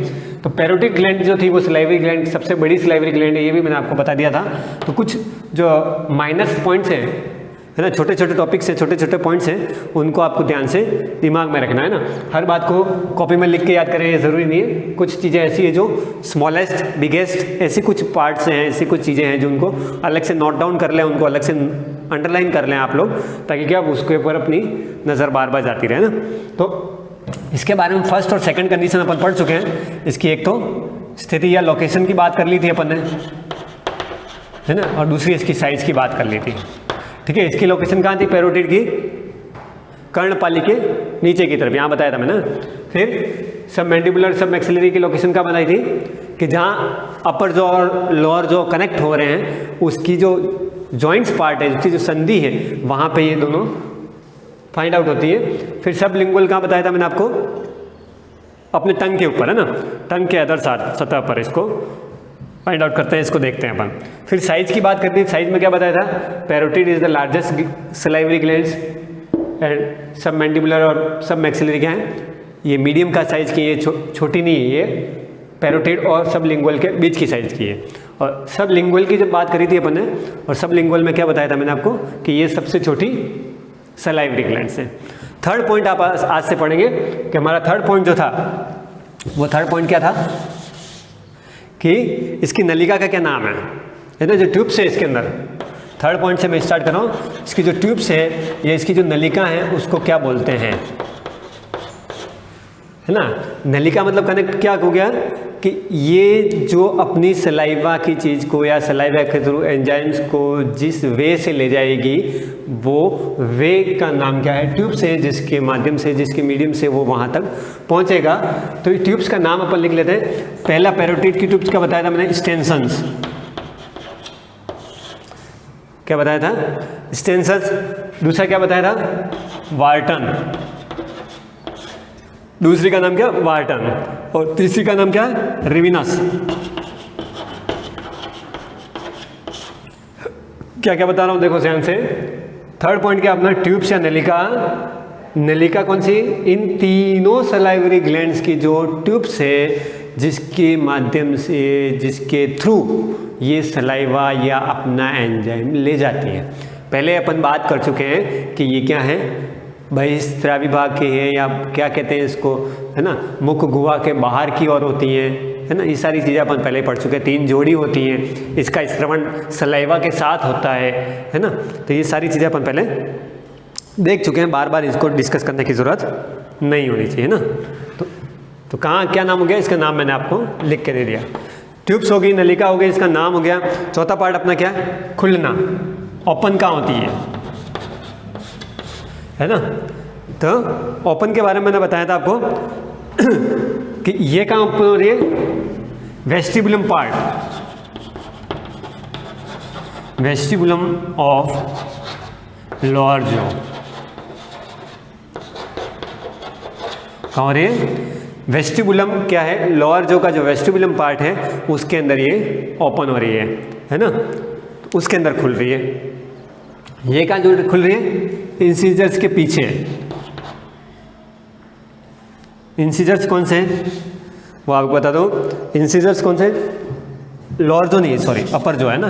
तो पैरोटिड ग्लैंड जो थी वो सलाइवरी ग्लैंड सबसे बड़ी सलाइवरी ग्लैंड है, ये भी मैंने आपको बता दिया था। तो कुछ जो माइनस पॉइंट्स हैं, है ना, छोटे छोटे टॉपिक्स हैं, छोटे छोटे पॉइंट्स हैं, उनको आपको ध्यान से दिमाग में रखना है ना। हर बात को कॉपी में लिख के याद करें ये ज़रूरी नहीं है। कुछ चीज़ें ऐसी है जो स्मॉलेस्ट, बिगेस्ट, ऐसी कुछ पार्ट्स हैं, ऐसी कुछ चीज़ें हैं जो उनको अलग से नोट डाउन कर लें, उनको अलग से अंडरलाइन कर लें आप लोग, ताकि क्या उसके ऊपर अपनी नज़र बार बार जाती रहे ना। तो इसके बारे में फर्स्ट और सेकंड कंडीशन अपन पढ़ चुके हैं। इसकी एक तो स्थिति या लोकेशन की बात कर ली थी अपन ने, है ना, और दूसरी इसकी साइज़ की बात कर ली थी। ठीक है, इसकी लोकेशन कहाँ थी, पैरोटिड की कर्णपाली के नीचे की तरफ, यहाँ बताया था मैंने। फिर सब मैंडिबुलर सब मैक्सिलरी की लोकेशन कहाँ बताई थी, कि जहाँ अपर जॉ और लोअर जॉ कनेक्ट हो रहे हैं, उसकी जो जॉइंट्स पार्ट है, उसकी जो संधि है, वहाँ पे ये दोनों फाइंड आउट होती है। फिर सब लिंगुअल कहाँ बताया था मैंने आपको, अपने टंग के ऊपर, है ना, टंग के अदर सतह पर इसको फाइंड आउट करते हैं, इसको देखते हैं अपन। फिर साइज की बात करते हैं, साइज में क्या बताया था, parotid is the largest salivary glands and सब मैंडिबुलर और सब मैक्सिलरी क्या है, ये मीडियम का साइज की, ये छोटी नहीं है, ये पैरोटिड और सब लिंगुअल के बीच की साइज की है। और सब लिंगुअल की जब बात करी थी अपन ने, और सब लिंगुअल में क्या बताया था मैंने आपको, कि ये सबसे छोटी सलाइवरी ग्लैंड्स है। थर्ड पॉइंट आप आज से पढ़ेंगे कि हमारा थर्ड पॉइंट जो था, वो थर्ड पॉइंट क्या था, कि इसकी नलिका का क्या नाम है ना, जो ट्यूब्स है इसके अंदर। थर्ड पॉइंट से मैं स्टार्ट कर रहा हूँ। इसकी जो ट्यूब्स है या इसकी जो नलिका है उसको क्या बोलते हैं, है ना। नलिका मतलब कनेक्ट क्या हो गया, कि ये जो अपनी सलाइवा की चीज़ को या सलाइवा के थ्रू एंजाइम्स को जिस वे से ले जाएगी, वो वे का नाम क्या है, ट्यूब से, जिसके माध्यम से, जिसके मीडियम से वो वहाँ तक पहुँचेगा। तो ये ट्यूब्स का नाम अपन लिख लेते हैं। पहला पैरोटिड की ट्यूब्स का बताया था मैंने, स्टेंसन्स। क्या बताया था, स्टेंसन्स। दूसरा क्या बताया था, वार्टन। दूसरी का नाम क्या, वार्टन। और तीसरी का नाम क्या है, रिविनस। क्या क्या बता रहा हूं देखो ध्यान से। थर्ड पॉइंट क्या अपना, ट्यूब्स या नलिका। नलिका कौन सी, इन तीनों सलाइवरी ग्लैंड्स की जो ट्यूब्स है, जिसके माध्यम से, जिसके थ्रू ये सलाइवा या अपना एंजाइम ले जाती है। पहले अपन बात कर चुके हैं कि ये क्या है, बहिस्रावी भाग के है, या क्या कहते हैं इसको, है ना, मुख गुहा के बाहर की ओर होती है, है ना। ये सारी चीज़ें अपन पहले पढ़ चुके हैं। 3 जोड़ी होती हैं, इसका श्रवण सलाइवा के साथ होता है ना। तो ये सारी चीज़ें अपन पहले देख चुके हैं, बार बार इसको डिस्कस करने की ज़रूरत नहीं होनी चाहिए ना। तो कहाँ क्या नाम हो गया, इसका नाम मैंने आपको लिख के दे दिया। ट्यूब्स हो गई, नलिका हो गई, इसका नाम हो गया। चौथा पार्ट अपना क्या है, खुलना, ओपन कहाँ होती है ना। तो ओपन के बारे में मैंने बताया था आपको कि ये कहाँ ओपन हो रही है, वेस्टिबुलम पार्ट, वेस्टिबुलम ऑफ लोअर जॉ। कहाँ हो रही है, वेस्टिबुलम क्या है, लोअर जॉ का जो वेस्टिबुलम पार्ट है उसके अंदर ये ओपन हो रही है ना, उसके अंदर खुल रही है। ये कहाँ जो खुल रही है, इंसीजर्स के पीछे। इंसीजर्स कौन से हैं वो आपको बता दो। इंसीजर्स कौन से, लोअर जो नहीं, सॉरी अपर जो है ना,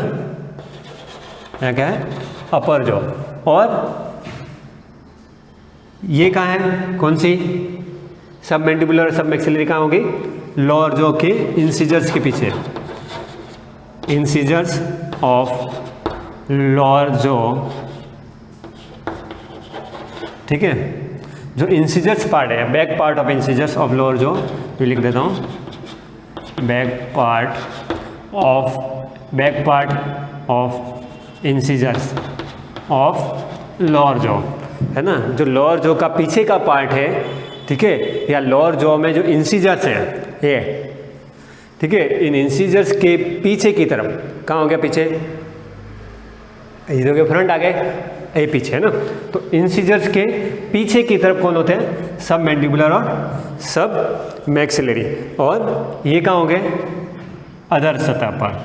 यहाँ क्या है, अपर जो। और ये कहाँ है, कौन सी, सब मैंडिबुलर सब मैक्सिलरी कहाँ होगी, लोअर जो के इंसीजर्स के पीछे, इंसीजर्स ऑफ लोअर जो। ठीक है, जो इंसीजर्स पार्ट है, back part of incisors of lower जो, ये लिख देता हूँ, back part of incisors of lower जो, है ना। जो लोअर जो का पीछे का पार्ट है, ठीक है, या लोअर जॉ में जो इंसीजर्स हैं ये, ठीक है, इन इंसीजर्स के पीछे की तरफ, कहाँ हो गया पीछे, इधर के फ्रंट आ गए, ये पीछे है ना, तो इंसीजर्स के पीछे की तरफ कौन होते हैं, सब मैंडिबुलर और सब मैक्सिलरी, और ये कहाँ हो गए, अधर सतह पर,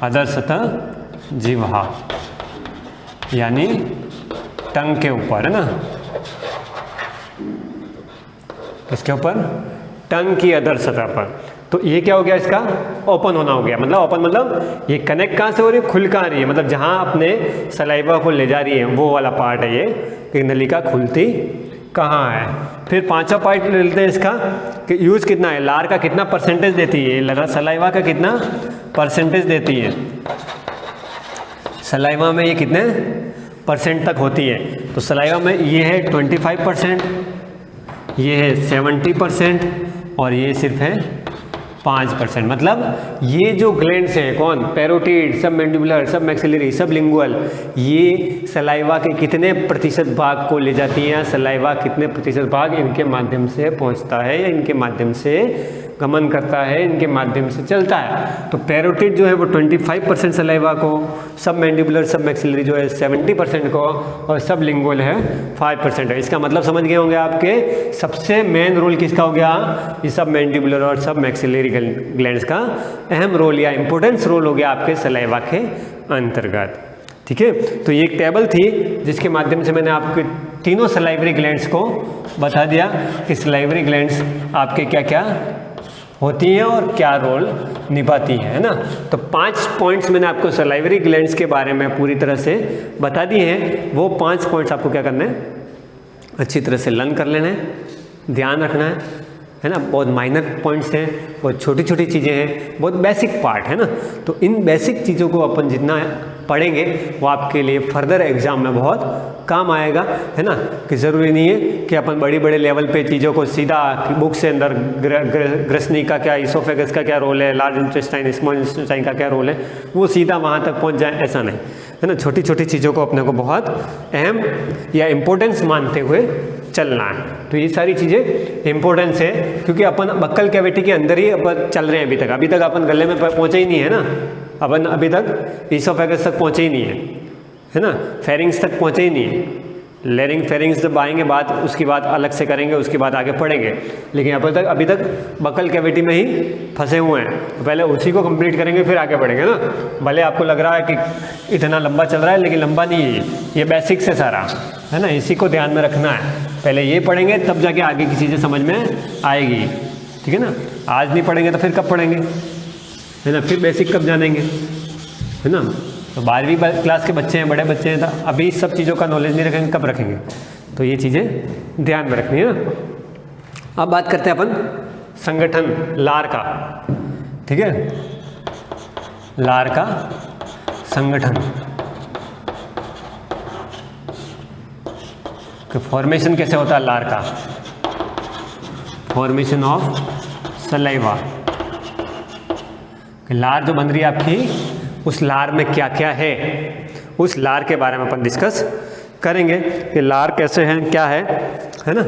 अधर सतह जिह्वा यानी टंग के ऊपर, है ना, इसके ऊपर टंग की अधर सतह पर। तो ये क्या हो गया, इसका ओपन होना हो गया, मतलब ओपन मतलब ये कनेक्ट कहाँ से हो रही है, खुल कहाँ रही है, मतलब जहाँ अपने सलाइवा को ले जा रही है वो वाला पार्ट है ये, कि नलिका खुलती कहाँ है। फिर पांचवा पार्ट ले लेते हैं इसका, कि यूज कितना है, लार का कितना परसेंटेज देती है, सलाइवा का कितना परसेंटेज देती है, सलाइवा में ये कितने परसेंट तक होती है। तो सलाइवा में ये है 25%, ये है 70% और ये सिर्फ है 5%। मतलब ये जो ग्लैंड्स हैं, कौन, पैरोटिड, सब मैंडिबुलर, सब मैक्सिलरी, सब लिंगुअल, ये सलाइवा के कितने प्रतिशत भाग को ले जाती हैं, सलाइवा कितने प्रतिशत भाग इनके माध्यम से पहुंचता है या इनके माध्यम से गमन करता है, इनके माध्यम से चलता है। तो पैरोटिड जो है वो 25% सलाइवा को, सब मैंडिबुलर, सब मैक्सिलरी जो है 70% को, और सब लिंगुअल है 5% है। इसका मतलब समझ गए होंगे आपके, सबसे मेन रोल किसका हो गया, ये सब मैंडिबुलर और सब मैक्सिलरी ग्लैंड्स का अहम रोल या इंपॉर्टेंस रोल हो गया आपके सलाइवा के अंतर्गत। ठीक है, तो ये एक टेबल थी जिसके माध्यम से मैंने आपके तीनों सलाइवरी ग्लैंड्स को बता दिया कि सलाइवरी ग्लैंड्स आपके क्या क्या होती हैं और क्या रोल निभाती हैं, है ना। तो 5 पॉइंट्स मैंने आपको सलाइवरी ग्लैंड्स के बारे में पूरी तरह से बता दिए हैं। वो 5 पॉइंट्स आपको क्या करना है, अच्छी तरह से लर्न कर लेना है, ध्यान रखना है ना। बहुत माइनर पॉइंट्स हैं, बहुत छोटी छोटी चीज़ें हैं, बहुत बेसिक पार्ट है ना। तो इन बेसिक चीज़ों को अपन जितना पढ़ेंगे वो आपके लिए फर्दर एग्जाम में बहुत काम आएगा, है ना। कि ज़रूरी नहीं है कि अपन बड़ी बड़े लेवल पे चीज़ों को सीधा बुक से अंदर ग्रसनी का क्या, इसोफेगस का क्या रोल है, लार्ज इंटेस्टाइन, स्मॉल इंटेस्टाइन का क्या रोल है, वो सीधा वहाँ तक पहुँच जाए, ऐसा नहीं, है ना। छोटी छोटी चीज़ों को अपने को बहुत अहम या इम्पोर्टेंस मानते हुए चलना है। तो ये सारी चीज़ें इम्पोर्टेंस है, क्योंकि अपन बक्कल कैविटी के अंदर ही अपन चल रहे हैं अभी तक अपन गले में पहुँचे ही नहीं है ना, अपन अभी तक इसोफेगस तक पहुँचे ही नहीं है ना, फेरिंग्स तक पहुँचे ही नहीं है। लेरिंग फेरिंग्स जब आएंगे बात, उसकी बात अलग से करेंगे, उसके बाद आगे पढ़ेंगे, लेकिन अभी तक बक्कल कैविटी में ही फंसे हुए हैं। तो पहले उसी को कंप्लीट करेंगे फिर आगे बढ़ेंगे ना। भले आपको लग रहा है कि इतना लंबा चल रहा है, लेकिन लंबा नहीं है, ये बेसिक्स है सारा, है ना। इसी को ध्यान में रखना है, पहले ये पढ़ेंगे तब जाके आगे की चीज़ें समझ में आएगी, ठीक है ना। आज नहीं पढ़ेंगे तो फिर कब पढ़ेंगे, है ना, फिर बेसिक कब जानेंगे, है ना। तो 12वीं क्लास के बच्चे हैं, बड़े बच्चे हैं, तो अभी सब चीज़ों का नॉलेज नहीं रखेंगे, कब रखेंगे। तो ये चीज़ें ध्यान में रखनी है ना। अब बात करते हैं अपन संगठन लार का, ठीक है, लार का संगठन कि फॉर्मेशन कैसे होता है लार का, फॉर्मेशन ऑफ सलाइवा। लार जो बन रही है आपकी, उस लार में क्या क्या है, उस लार के बारे में अपन डिस्कस करेंगे कि लार कैसे हैं, क्या है ना,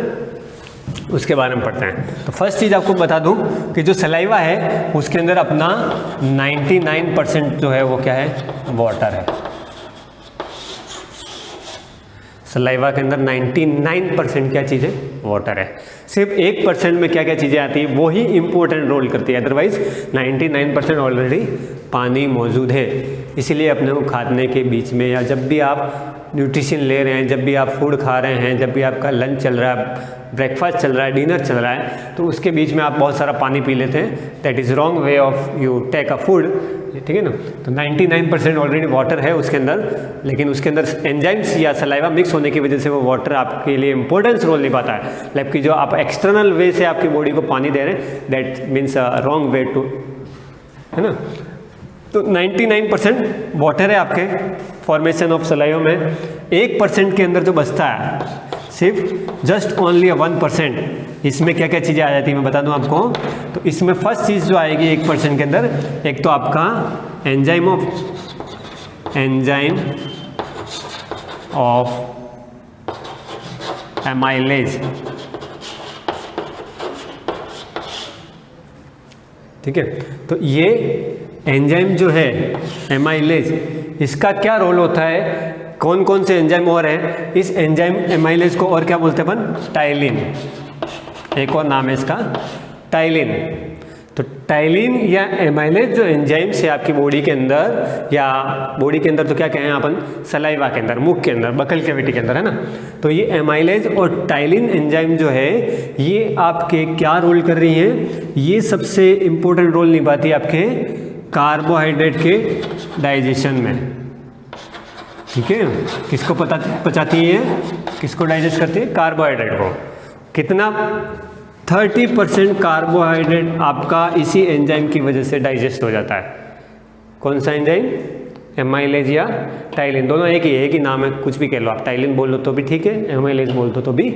उसके बारे में पढ़ते हैं। तो फर्स्ट चीज़ आपको बता दूं कि जो सलाइवा है उसके अंदर अपना 99% जो है वो क्या है, वाटर है। सलाइवा के अंदर 99% क्या चीज़ है, वाटर है। सिर्फ 1% में क्या क्या चीज़ें आती हैं वो ही इंपॉर्टेंट रोल करती है, अदरवाइज 99% ऑलरेडी पानी मौजूद है। इसीलिए अपने को खाने के बीच में या जब भी आप न्यूट्रिशन ले रहे हैं, जब भी आप फूड खा रहे हैं, जब भी आपका लंच चल रहा है, ब्रेकफास्ट चल रहा है, डिनर चल रहा है, तो उसके बीच में आप बहुत सारा पानी पी लेते हैं। That is wrong way of you take a food, ठीक है ना। तो 99% ऑलरेडी वाटर है उसके अंदर, लेकिन उसके अंदर एंजाइम्स या सलाइवा मिक्स होने की वजह से वो वाटर आपके लिए इंपॉर्टेंस रोल निभाता है। लाइक कि जो आप एक्सटर्नल वे से आपकी बॉडी को पानी दे रहे हैं, that means wrong way to, है ना। तो 99% वाटर है आपके फॉर्मेशन ऑफ सलाइवा में। 1% के अंदर जो बचता है, सिर्फ जस्ट ओनली 1%, इसमें क्या क्या चीज़ें आ जाती हैं मैं बता दूं आपको। तो इसमें फर्स्ट चीज़ जो आएगी 1% के अंदर, एक तो आपका एंजाइम ऑफ एमाइलेज। ठीक है, तो ये एंजाइम जो है एमाइलेज, इसका क्या रोल होता है, कौन कौन से एंजाइम और हैं, इस एंजाइम एमाइलेज को और क्या बोलते हैं अपन, टाइलिन। एक और नाम है इसका टाइलिन। तो टाइलिन या एमाइलेज जो एंजाइम्स है आपकी बॉडी के अंदर, या बॉडी के अंदर तो क्या कहें अपन, सलाइवा के अंदर, मुख के अंदर, बकल कैविटी के अंदर, है ना। तो ये एमाइलेज और टाइलिन एंजाइम जो है ये आपके क्या रोल कर रही हैं, ये सबसे इम्पोर्टेंट रोल निभाती है आपके कार्बोहाइड्रेट के डाइजेशन में। ठीक है, किसको पचाती है, किसको डाइजेस्ट करती है, कार्बोहाइड्रेट को। कितना, 30% कार्बोहाइड्रेट आपका इसी एंजाइम की वजह से डाइजेस्ट हो जाता है। कौन सा एंजाइम, एमाइलेज या टाइलिन, दोनों एक ही नाम है, कुछ भी कह लो आप, टाइलिन बोल लो तो भी ठीक है, एमाइलेज बोल दो तो भी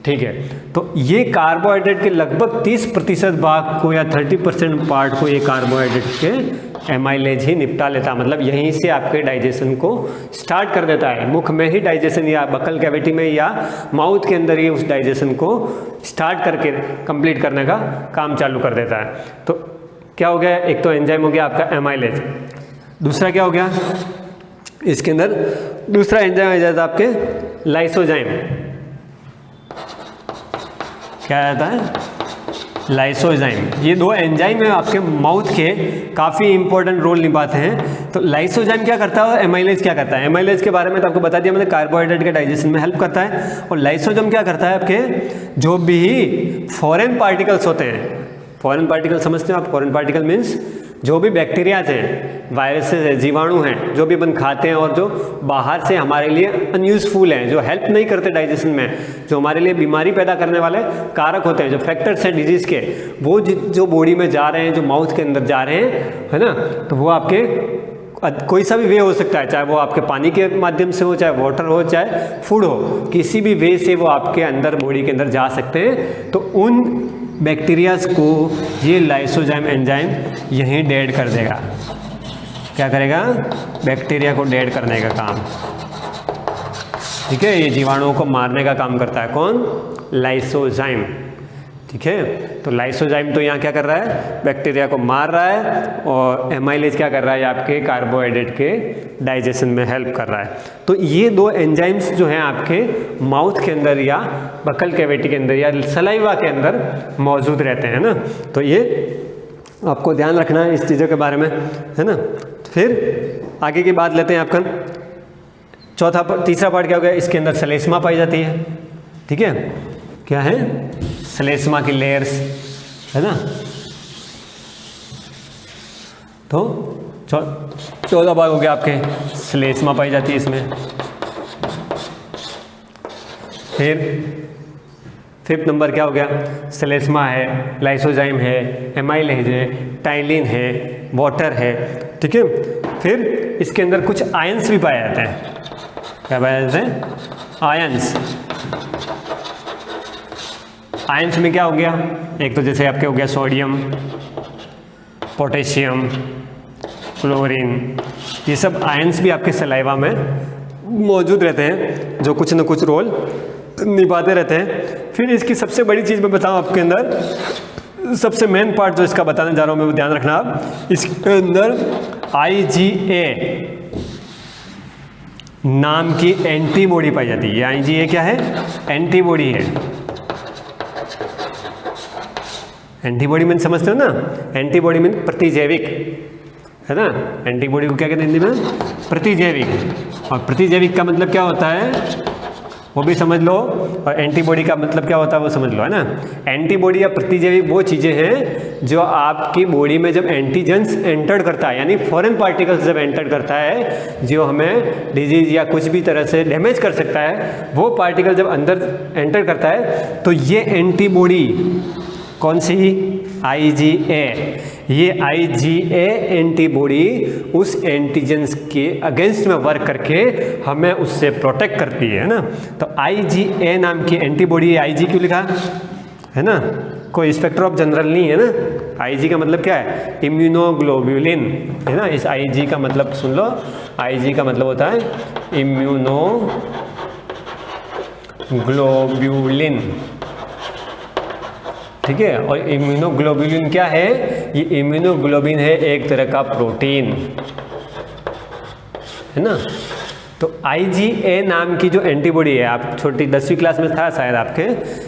ठीक है। तो ये कार्बोहाइड्रेट के लगभग 30% भाग को या 30% पार्ट को ये कार्बोहाइड्रेट के एमाइलेज ही निपटा लेता है। मतलब यहीं से आपके डाइजेशन को स्टार्ट कर देता है, मुख में ही डाइजेशन या बकल कैविटी में या माउथ के अंदर ही उस डाइजेशन को स्टार्ट करके कंप्लीट करने का काम चालू कर देता है। तो क्या हो गया, एक तो एंजाइम हो गया आपका एमाइलेज, दूसरा क्या हो गया इसके अंदर, दूसरा एंजाइम आ जाता है आपके लाइसोजाइम। क्या आ जाता है, लाइसोजाइम। ये दो एंजाइम है आपके माउथ के, काफ़ी इंपॉर्टेंट रोल निभाते हैं। तो लाइसोजाइम क्या करता है और एमाइलेज क्या करता है, एमाइलेज के बारे में तो आपको बता दिया मैंने, कार्बोहाइड्रेट के डाइजेशन में हेल्प करता है। और लाइसोजाइम क्या करता है, आपके जो भी फॉरेन पार्टिकल्स होते हैं, फॉरेन पार्टिकल समझते हो आप, फॉरेन पार्टिकल मीन्स जो भी बैक्टीरियाज हैं, वायरसेस हैं, जीवाणु हैं, जो भी अपन खाते हैं और जो बाहर से हमारे लिए अनयूजफुल हैं, जो हेल्प नहीं करते डाइजेशन में, जो हमारे लिए बीमारी पैदा करने वाले कारक होते हैं, जो फैक्टर्स हैं डिजीज के, वो जो बॉडी में जा रहे हैं, जो माउथ के अंदर जा रहे हैं, है ना। तो वो आपके कोई सा भी वे हो सकता है, चाहे वो आपके पानी के माध्यम से हो, चाहे वाटर हो, चाहे फूड हो, किसी भी वे से वो आपके अंदर बॉडी के अंदर जा सकते हैं। तो उन बैक्टीरियाज को ये लाइसोजाइम एंजाइम यहीं डेड कर देगा। क्या करेगा, बैक्टीरिया को डेड करने का काम। ठीक है, ये जीवाणुओं को मारने का काम करता है कौन, लाइसोजाइम। ठीक है, तो लाइसोजाइम तो यहाँ क्या कर रहा है, बैक्टीरिया को मार रहा है, और एमाइलेज क्या कर रहा है, आपके कार्बोहाइड्रेट के डाइजेशन में हेल्प कर रहा है। तो ये दो एंजाइम्स जो हैं आपके माउथ के अंदर या बकल कैविटी के अंदर या सलाइवा के अंदर मौजूद रहते हैं ना। तो ये आपको ध्यान रखना है इस चीज़ों के बारे में, है ना। फिर आगे की बात लेते हैं आपका तीसरा पार्ट क्या हो गया, इसके अंदर सलेस्मा पाई जाती है। ठीक है, क्या है, सलेस्मा की लेयर्स, है ना। तो 14 भाग हो गया आपके, सलेस्मा पाई जाती है इसमें। फिर 5th नंबर क्या हो गया, सलेस्मा है, लाइसोजाइम है, एमाइलेज है, टाइलिन है, वाटर है। ठीक है, फिर इसके अंदर कुछ आयंस भी पाए जाते हैं। क्या पाए जाते हैं, आयंस। आयंस में क्या हो गया, एक तो जैसे आपके हो गया सोडियम, पोटेशियम, क्लोरीन, ये सब आयंस भी आपके सलाइवा में मौजूद रहते हैं, जो कुछ न कुछ रोल निभाते रहते हैं। फिर इसकी सबसे बड़ी चीज़ मैं बताऊं आपके अंदर, सबसे मेन पार्ट जो इसका बताने जा रहा हूं मैं, वो ध्यान रखना आप, इसके अंदर IgA नाम की एंटीबॉडी पाई जाती है। IgA क्या है, एंटीबॉडी है। एंटीबॉडी मीन समझते हो ना, एंटीबॉडी मीन प्रतिजैविक, है ना। एंटीबॉडी को क्या कहते हैं हिंदी में, प्रतिजैविक। और प्रतिजैविक का मतलब क्या होता है वो भी समझ लो, और एंटीबॉडी का मतलब क्या होता है वो समझ लो, है ना। एंटीबॉडी या प्रतिजैविक वो चीज़ें हैं जो आपकी बॉडी में जब एंटीजेंस एंटर करता है, यानी फॉरेन पार्टिकल्स जब एंटर करता है, जो हमें डिजीज या कुछ भी तरह से डैमेज कर सकता है, वो पार्टिकल जब अंदर एंटर करता है, तो ये एंटीबॉडी कौन सी, IgA, ये IgA एंटीबॉडी उस एंटीजेंस के अगेंस्ट में वर्क करके हमें उससे प्रोटेक्ट करती है ना। तो IgA नाम की एंटीबॉडी, IG क्यों लिखा है ना, कोई स्पेक्टर ऑफ जनरल नहीं है ना। IG का मतलब क्या है, इम्यूनोग्लोब्यूलिन, है ना। इस IG का मतलब सुन लो, IG का मतलब होता है इम्यूनो इम्यूनोग्लोब्यूलिन, ठीक है। और इम्यूनोग्लोब्यूलिन क्या है? ये इम्यूनोग्लोबिन है, एक तरह का प्रोटीन, है ना। तो IgA नाम की जो एंटीबॉडी है, आप छोटी 10वीं क्लास में था शायद आपके,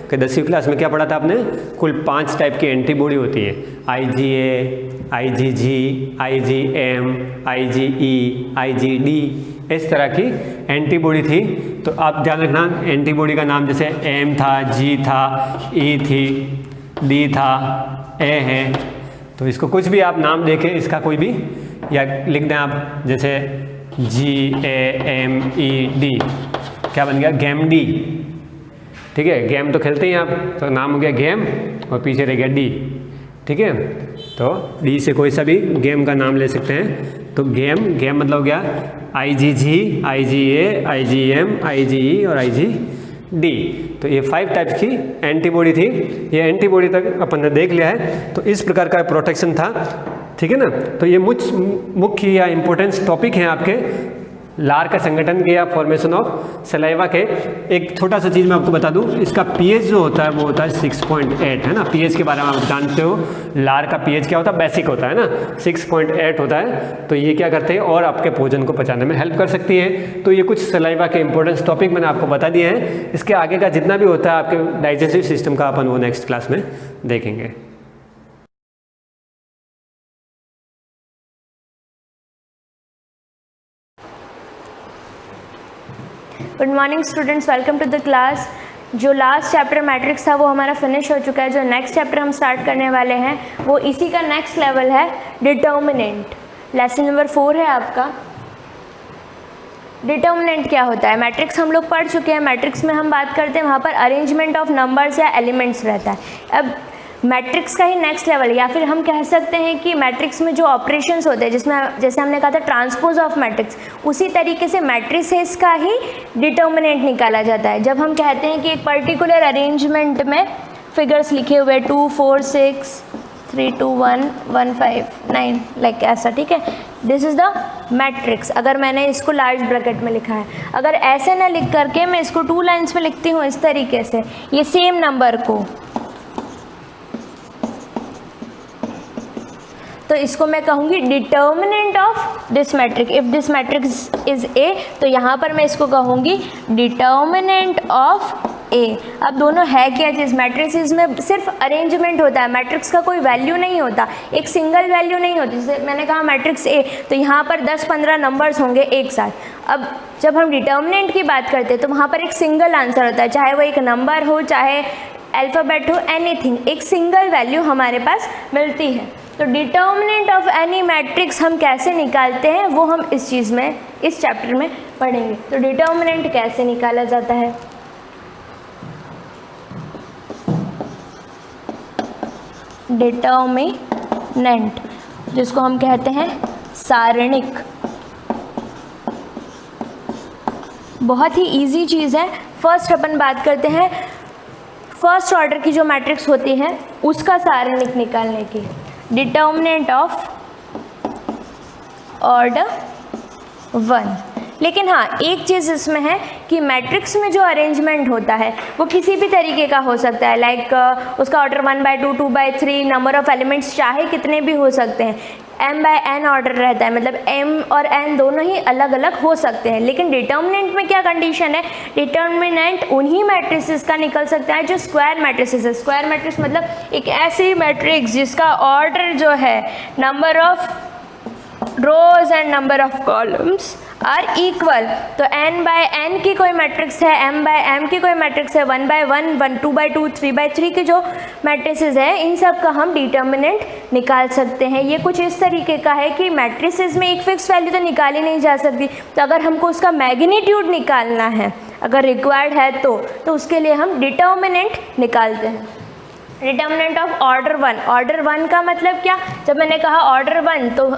कि 10वीं क्लास में क्या पढ़ा था आपने? कुल 5 टाइप की एंटीबॉडी होती है, IgA, IgG, IgM, IgE, IgD, इस तरह की एंटीबॉडी थी। तो आप ध्यान रखना, एंटीबॉडी का नाम जैसे M था, G था, E थी, D था, A है। तो इसको कुछ भी आप नाम देके इसका कोई भी, या लिख दें आप जैसे GAMED, क्या बन गया? GAMD, ठीक है। गेम तो खेलते ही आप, तो नाम हो गया गेम और पीछे रह गया D, ठीक है। तो D से कोई सा भी गेम का नाम ले सकते हैं। तो गेम मतलब हो गया IgG, IgA, IgM, IgE और IgD। तो ये 5 टाइप की एंटीबॉडी थी। ये एंटीबॉडी तक अपन ने देख लिया है। तो इस प्रकार का प्रोटेक्शन था, ठीक है ना। तो ये मुख्य या इम्पोर्टेंस टॉपिक हैं आपके लार का संगठन के या फॉर्मेशन ऑफ सलाइवा के। एक छोटा सा चीज़ मैं आपको बता दूं, इसका पीएच जो होता है वो होता है 6.8, है ना। पीएच के बारे में आप जानते हो, लार का पीएच क्या होता है? बेसिक होता है ना, 6.8 होता है। तो ये क्या करते हैं और आपके भोजन को पचाने में हेल्प कर सकती है। तो ये कुछ सलाइवा के इंपॉर्टेंस टॉपिक मैंने आपको बता दिए हैं। इसके आगे का जितना भी होता है आपके डाइजेस्टिव सिस्टम का, अपन वो नेक्स्ट क्लास में देखेंगे। Good morning students, welcome to the class. जो लास्ट चैप्टर मैट्रिक्स था वो हमारा फिनिश हो चुका है। जो नेक्स्ट चैप्टर हम स्टार्ट करने वाले हैं वो इसी का नेक्स्ट लेवल है, डिटर्मिनेंट। लेसन नंबर 4 है आपका। डिटर्मिनेंट क्या होता है? मैट्रिक्स हम लोग पढ़ चुके हैं। मैट्रिक्स में हम बात करते हैं, वहाँ पर अरेंजमेंट ऑफ नंबर्स या एलिमेंट्स रहता है। अब मैट्रिक्स का ही नेक्स्ट लेवल, या फिर हम कह सकते हैं कि मैट्रिक्स में जो ऑपरेशंस होते हैं, जिसमें जैसे हमने कहा था ट्रांसपोज ऑफ मैट्रिक्स, उसी तरीके से मैट्रिसेस का ही डिटर्मिनेंट निकाला जाता है। जब हम कहते हैं कि एक पर्टिकुलर अरेंजमेंट में फिगर्स लिखे हुए 2, 4, 6, 3, 2, 1, 1, 5, 9 लाइक ऐसा, ठीक है। This is the matrix. अगर मैंने इसको लार्ज ब्रैकेट में लिखा है, अगर ऐसे ना लिख करके मैं इसको 2 लाइन्स में लिखती हूँ इस तरीके से, ये सेम नंबर को, तो इसको मैं कहूँगी determinant of this matrix. If this matrix is a, तो यहाँ पर मैं इसको कहूँगी डिटर्मिनेंट ऑफ ए। अब दोनों है क्या चीज़? मैट्रिसेस में सिर्फ अरेंजमेंट होता है, मैट्रिक्स का कोई वैल्यू नहीं होता, एक सिंगल वैल्यू नहीं होती। जैसे मैंने कहा मैट्रिक्स ए, तो यहाँ पर 10-15 नंबर्स होंगे एक साथ। अब जब हम डिटर्मिनेंट की बात करते हैं तो वहाँ पर एक सिंगल आंसर होता है, चाहे वो एक नंबर हो, चाहे अल्फ़ाबेट हो, एनीथिंग, एक सिंगल वैल्यू हमारे पास मिलती है। तो डिटर्मिनेंट ऑफ एनी मैट्रिक्स हम कैसे निकालते हैं वो हम इस चीज़ में, इस चैप्टर में पढ़ेंगे। तो डिटर्मिनेंट कैसे निकाला जाता है? डिटर्मिनेंट, जिसको हम कहते हैं सारणिक, बहुत ही इजी चीज़ है। फर्स्ट अपन बात करते हैं फर्स्ट ऑर्डर की जो मैट्रिक्स होती है उसका सारणिक निकालने की। Determinant of order 1। लेकिन हाँ, एक चीज़ इसमें है कि मैट्रिक्स में जो अरेंजमेंट होता है वो किसी भी तरीके का हो सकता है। लाइक उसका ऑर्डर 1/2, 2/3, नंबर ऑफ एलिमेंट्स चाहे कितने भी हो सकते हैं। m/n ऑर्डर रहता है, मतलब m और n दोनों ही अलग अलग हो सकते हैं। लेकिन डिटर्मिनेंट में क्या कंडीशन है? डिटर्मिनेंट उन्हीं मैट्रिसेस का निकल सकता है जो स्क्वायर मैट्रिसेस है। स्क्वायर मैट्रिक्स मतलब एक ऐसी मैट्रिक्स जिसका ऑर्डर जो है, number of rows and number of columns are equal. तो n/n की कोई मैट्रिक्स है, m/m की कोई मैट्रिक्स है, 1/1, 2/2, 3/3 की जो मैट्रिसेस है, इन सब का हम डिटर्मिनेंट निकाल सकते हैं। ये कुछ इस तरीके का है कि मैट्रिसेस में एक फिक्स वैल्यू तो निकाली नहीं जा सकती, तो अगर हमको उसका मैग्नीट्यूड निकालना है, अगर रिक्वायर्ड है तो उसके लिए हम डिटर्मिनेंट निकालते हैं। Determinant of order 1। ऑर्डर 1 का मतलब क्या? जब मैंने कहा ऑर्डर 1, तो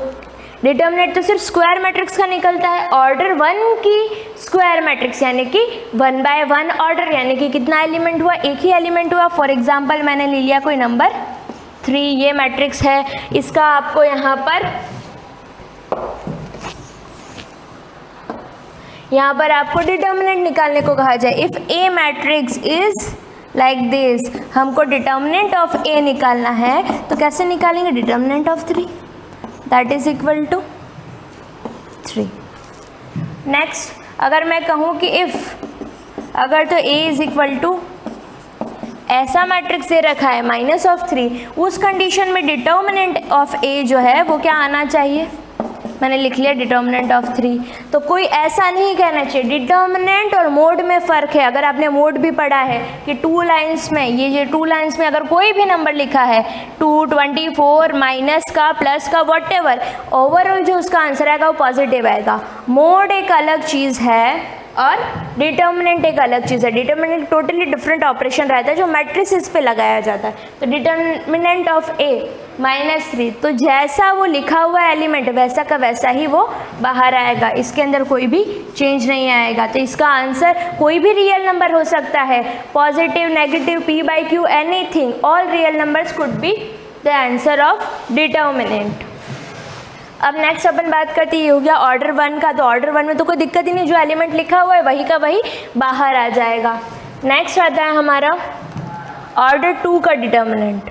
डिटर्मिनेंट तो सिर्फ स्क्वायर मैट्रिक्स का निकलता है। ऑर्डर 1 की स्क्वायर मैट्रिक्स यानी कि 1/1 ऑर्डर, यानी कि कितना एलिमेंट हुआ? एक ही एलिमेंट हुआ। फॉर एग्जांपल मैंने ले लिया कोई नंबर 3, ये मैट्रिक्स है, इसका आपको यहाँ पर यहाँ पर आपको डिटर्मिनेंट निकालने को कहा जाए। If a matrix is like this, हमको डिटर्मिनेंट ऑफ ए निकालना है तो कैसे निकालेंगे? Determinant of 3 that is equal to 3। Next अगर मैं कहूँ कि इफ़ अगर तो a इज इक्वल टू ऐसा मैट्रिक्स दे रखा है -3, उस कंडीशन में डिटर्मिनेंट ऑफ a जो है वो क्या आना चाहिए? मैंने लिख लिया डिटर्मिनेंट ऑफ 3। तो कोई ऐसा नहीं कहना चाहिए। डिटर्मिनेंट और मोड में फ़र्क है। अगर आपने मोड भी पढ़ा है कि 2 लाइन्स में, ये 2 लाइन्स में अगर कोई भी नंबर लिखा है 2, 24, माइनस का, प्लस का, व्हाटएवर, ओवरऑल जो उसका आंसर आएगा वो पॉजिटिव आएगा। मोड एक अलग चीज़ है और डिटर्मिनेंट एक अलग चीज़ है। डिटर्मिनेंट टोटली डिफरेंट ऑपरेशन रहता है जो मैट्रिसेस पे लगाया जाता है। तो डिटर्मिनेंट ऑफ a -3, तो जैसा वो लिखा हुआ एलिमेंट वैसा का वैसा ही वो बाहर आएगा, इसके अंदर कोई भी चेंज नहीं आएगा। तो इसका आंसर कोई भी रियल नंबर हो सकता है, positive, negative, p/q, anything, all real numbers could be the answer of determinant. अब नेक्स्ट अपन बात करते हैं, ये हो गया ऑर्डर 1 का। तो ऑर्डर 1 में तो कोई दिक्कत ही नहीं, जो एलिमेंट लिखा हुआ है वही का वही बाहर आ जाएगा। नेक्स्ट आता है हमारा ऑर्डर 2 का determinant.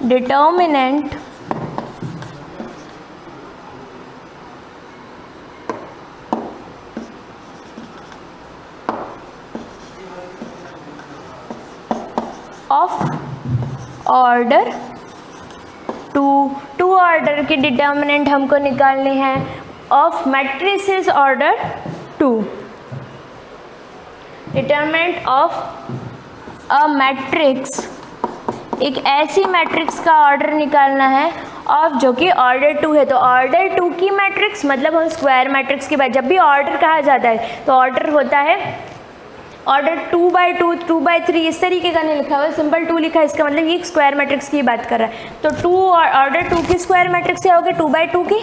Determinant of order 2 order की डिटर्मिनेंट हमको निकालनी है of matrices order 2। Determinant of a matrix, एक ऐसी मैट्रिक्स का ऑर्डर निकालना है ऑफ जो कि ऑर्डर 2 है। तो ऑर्डर 2 की मैट्रिक्स मतलब हम स्क्वायर मैट्रिक्स की बात, जब भी ऑर्डर कहा जाता है तो ऑर्डर होता है ऑर्डर 2/2, 2/3, इस तरीके का नहीं लिखा हुआ, सिंपल 2 लिखा है, इसका मतलब ये स्क्वायर मैट्रिक्स की बात कर रहा है। तो 2 ऑर्डर 2 की स्क्वायर मैट्रिक्स क्या होगी? 2/2 की,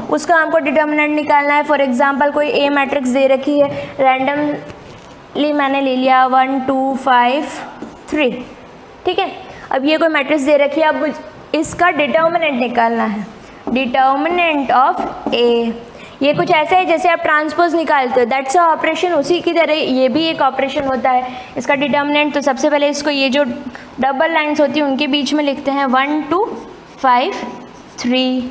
उसका हमको डिटर्मिनेंट निकालना है। फॉर एग्जांपल कोई ए मैट्रिक्स दे रखी है, रैंडमली मैंने ले लिया 1 2 5 3, ठीक है। अब ये कोई मैट्रिक्स दे रखी है, अब इसका डिटर्मिनेंट निकालना है। डिटर्मिनेंट ऑफ ए, ये कुछ ऐसा है जैसे आप ट्रांसपोज निकालते हो, दैट्स अ ऑपरेशन, उसी की तरह ये भी एक ऑपरेशन होता है। इसका डिटर्मिनेंट, तो सबसे पहले इसको ये जो डबल लाइंस होती हैं उनके बीच में लिखते हैं 1 2 5 3।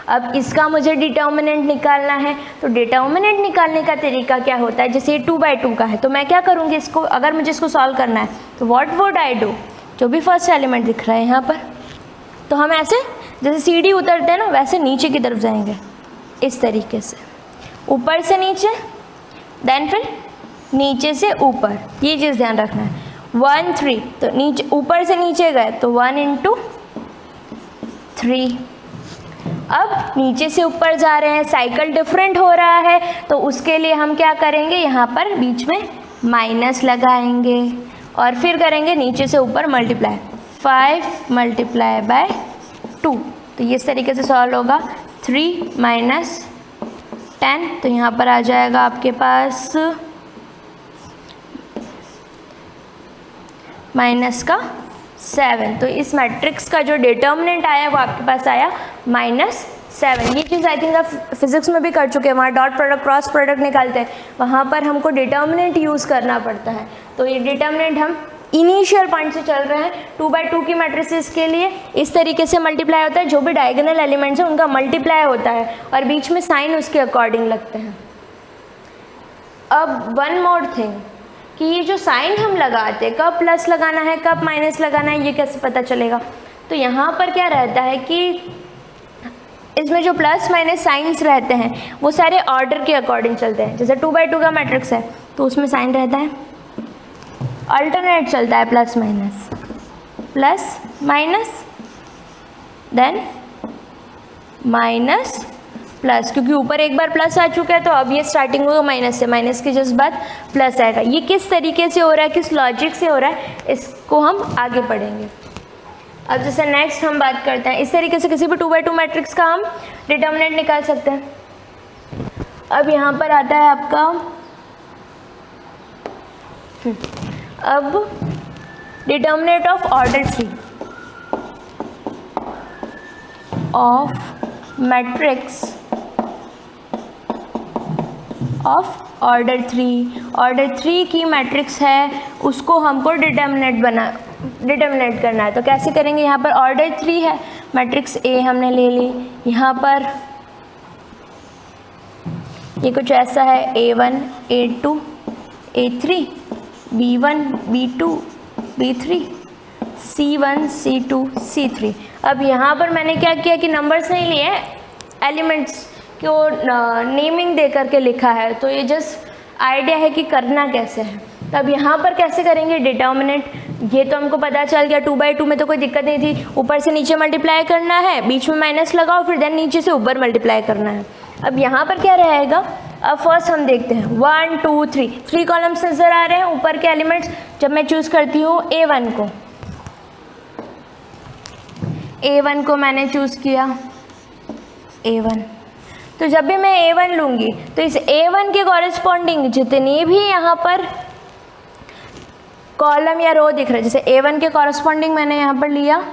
अब इसका मुझे डिटर्मिनेंट निकालना है। तो डिटर्मिनेंट निकालने का तरीका क्या होता है? जैसे ये 2/2 का है तो मैं क्या करूँगी इसको, अगर मुझे इसको सॉल्व करना है तो व्हाट वुड आई डू? जो भी फर्स्ट एलिमेंट दिख रहा है यहाँ पर, तो हम ऐसे जैसे सीढ़ी उतरते हैं ना वैसे नीचे की तरफ जाएंगे, इस तरीके से, ऊपर से नीचे, देन फिर नीचे से ऊपर, ये चीज़ ध्यान रखना है। 1 3, तो नीचे ऊपर से नीचे गए तो 1 × 3। अब नीचे से ऊपर जा रहे हैं, साइकिल डिफरेंट हो रहा है, तो उसके लिए हम क्या करेंगे, यहाँ पर बीच में माइनस लगाएंगे और फिर करेंगे नीचे से ऊपर मल्टीप्लाई, 5 × 2। तो ये इस तरीके से सॉल्व होगा। 3 - 10, तो यहाँ पर आ जाएगा आपके पास -7। तो इस मैट्रिक्स का जो डिटर्मिनेंट आया वो आपके पास आया -7। ये चीज़ आई थिंक आप फिजिक्स में भी कर चुके हैं, वहाँ डॉट प्रोडक्ट क्रॉस प्रोडक्ट निकालते हैं, वहाँ पर हमको डिटर्मिनेंट यूज़ करना पड़ता है। तो ये डिटर्मिनेंट हम इनिशियल पॉइंट से चल रहे हैं। 2/2 की मैट्रिसेस के लिए इस तरीके से मल्टीप्लाई होता है, जो भी डायगोनल एलिमेंट्स हैं उनका मल्टीप्लाई होता है और बीच में साइन उसके अकॉर्डिंग लगते हैं। अब वन मोर थिंग कि ये जो साइन हम लगाते हैं, कब प्लस लगाना है कब माइनस लगाना है, ये कैसे पता चलेगा? तो यहाँ पर क्या रहता है कि इसमें जो प्लस माइनस साइंस रहते हैं वो सारे ऑर्डर के अकॉर्डिंग चलते हैं। जैसे 2/2 का मैट्रिक्स है तो उसमें साइन रहता है, अल्टरनेट चलता है, plus minus then minus plus, क्योंकि ऊपर एक बार प्लस आ चुका है तो अब ये स्टार्टिंग होगा माइनस से, माइनस के जस्ट बाद प्लस आएगा। ये किस तरीके से हो रहा है, किस लॉजिक से हो रहा है, इसको हम आगे पढ़ेंगे। अब जैसे नेक्स्ट हम बात करते हैं, इस तरीके से किसी भी 2/2 मैट्रिक्स का हम डिटर्मिनेंट निकाल सकते हैं। अब यहाँ पर आता है आपका अब determinant of order 3 of matrix of order 3 की मैट्रिक्स है, उसको हमको डिटर्मिनेट करना है। तो कैसे करेंगे, यहाँ पर ऑर्डर 3 है, मैट्रिक्स ए हमने ले ली, यहाँ पर ये कुछ ऐसा है A1 A2 A3 B1 B2 B3 C1 C2 C3। अब यहाँ पर मैंने क्या किया कि नंबर्स नहीं लिए, एलिमेंट्स को नेमिंग दे करके लिखा है। तो ये जस्ट आइडिया है कि करना कैसे है। तो अब यहाँ पर कैसे करेंगे डिटर्मिनेंट, ये तो हमको पता चल गया, 2/2 में तो कोई दिक्कत नहीं थी, ऊपर से नीचे मल्टीप्लाई करना है, बीच में माइनस लगाओ, फिर देन नीचे से ऊपर मल्टीप्लाई करना है। अब यहाँ पर क्या रहेगा, अब फर्स्ट हम देखते हैं 1 2 3 कॉलम्स नज़र आ रहे हैं ऊपर के एलिमेंट्स। जब मैं चूज़ करती हूँ A1 को मैंने चूज़ किया A1, तो जब भी मैं A1 लूँगी तो इस A1 के कॉरेस्पॉन्डिंग जितनी भी यहाँ पर कॉलम या रो दिख रहे हैं, जैसे A1 के कॉरेस्पॉन्डिंग मैंने यहाँ पर लिया,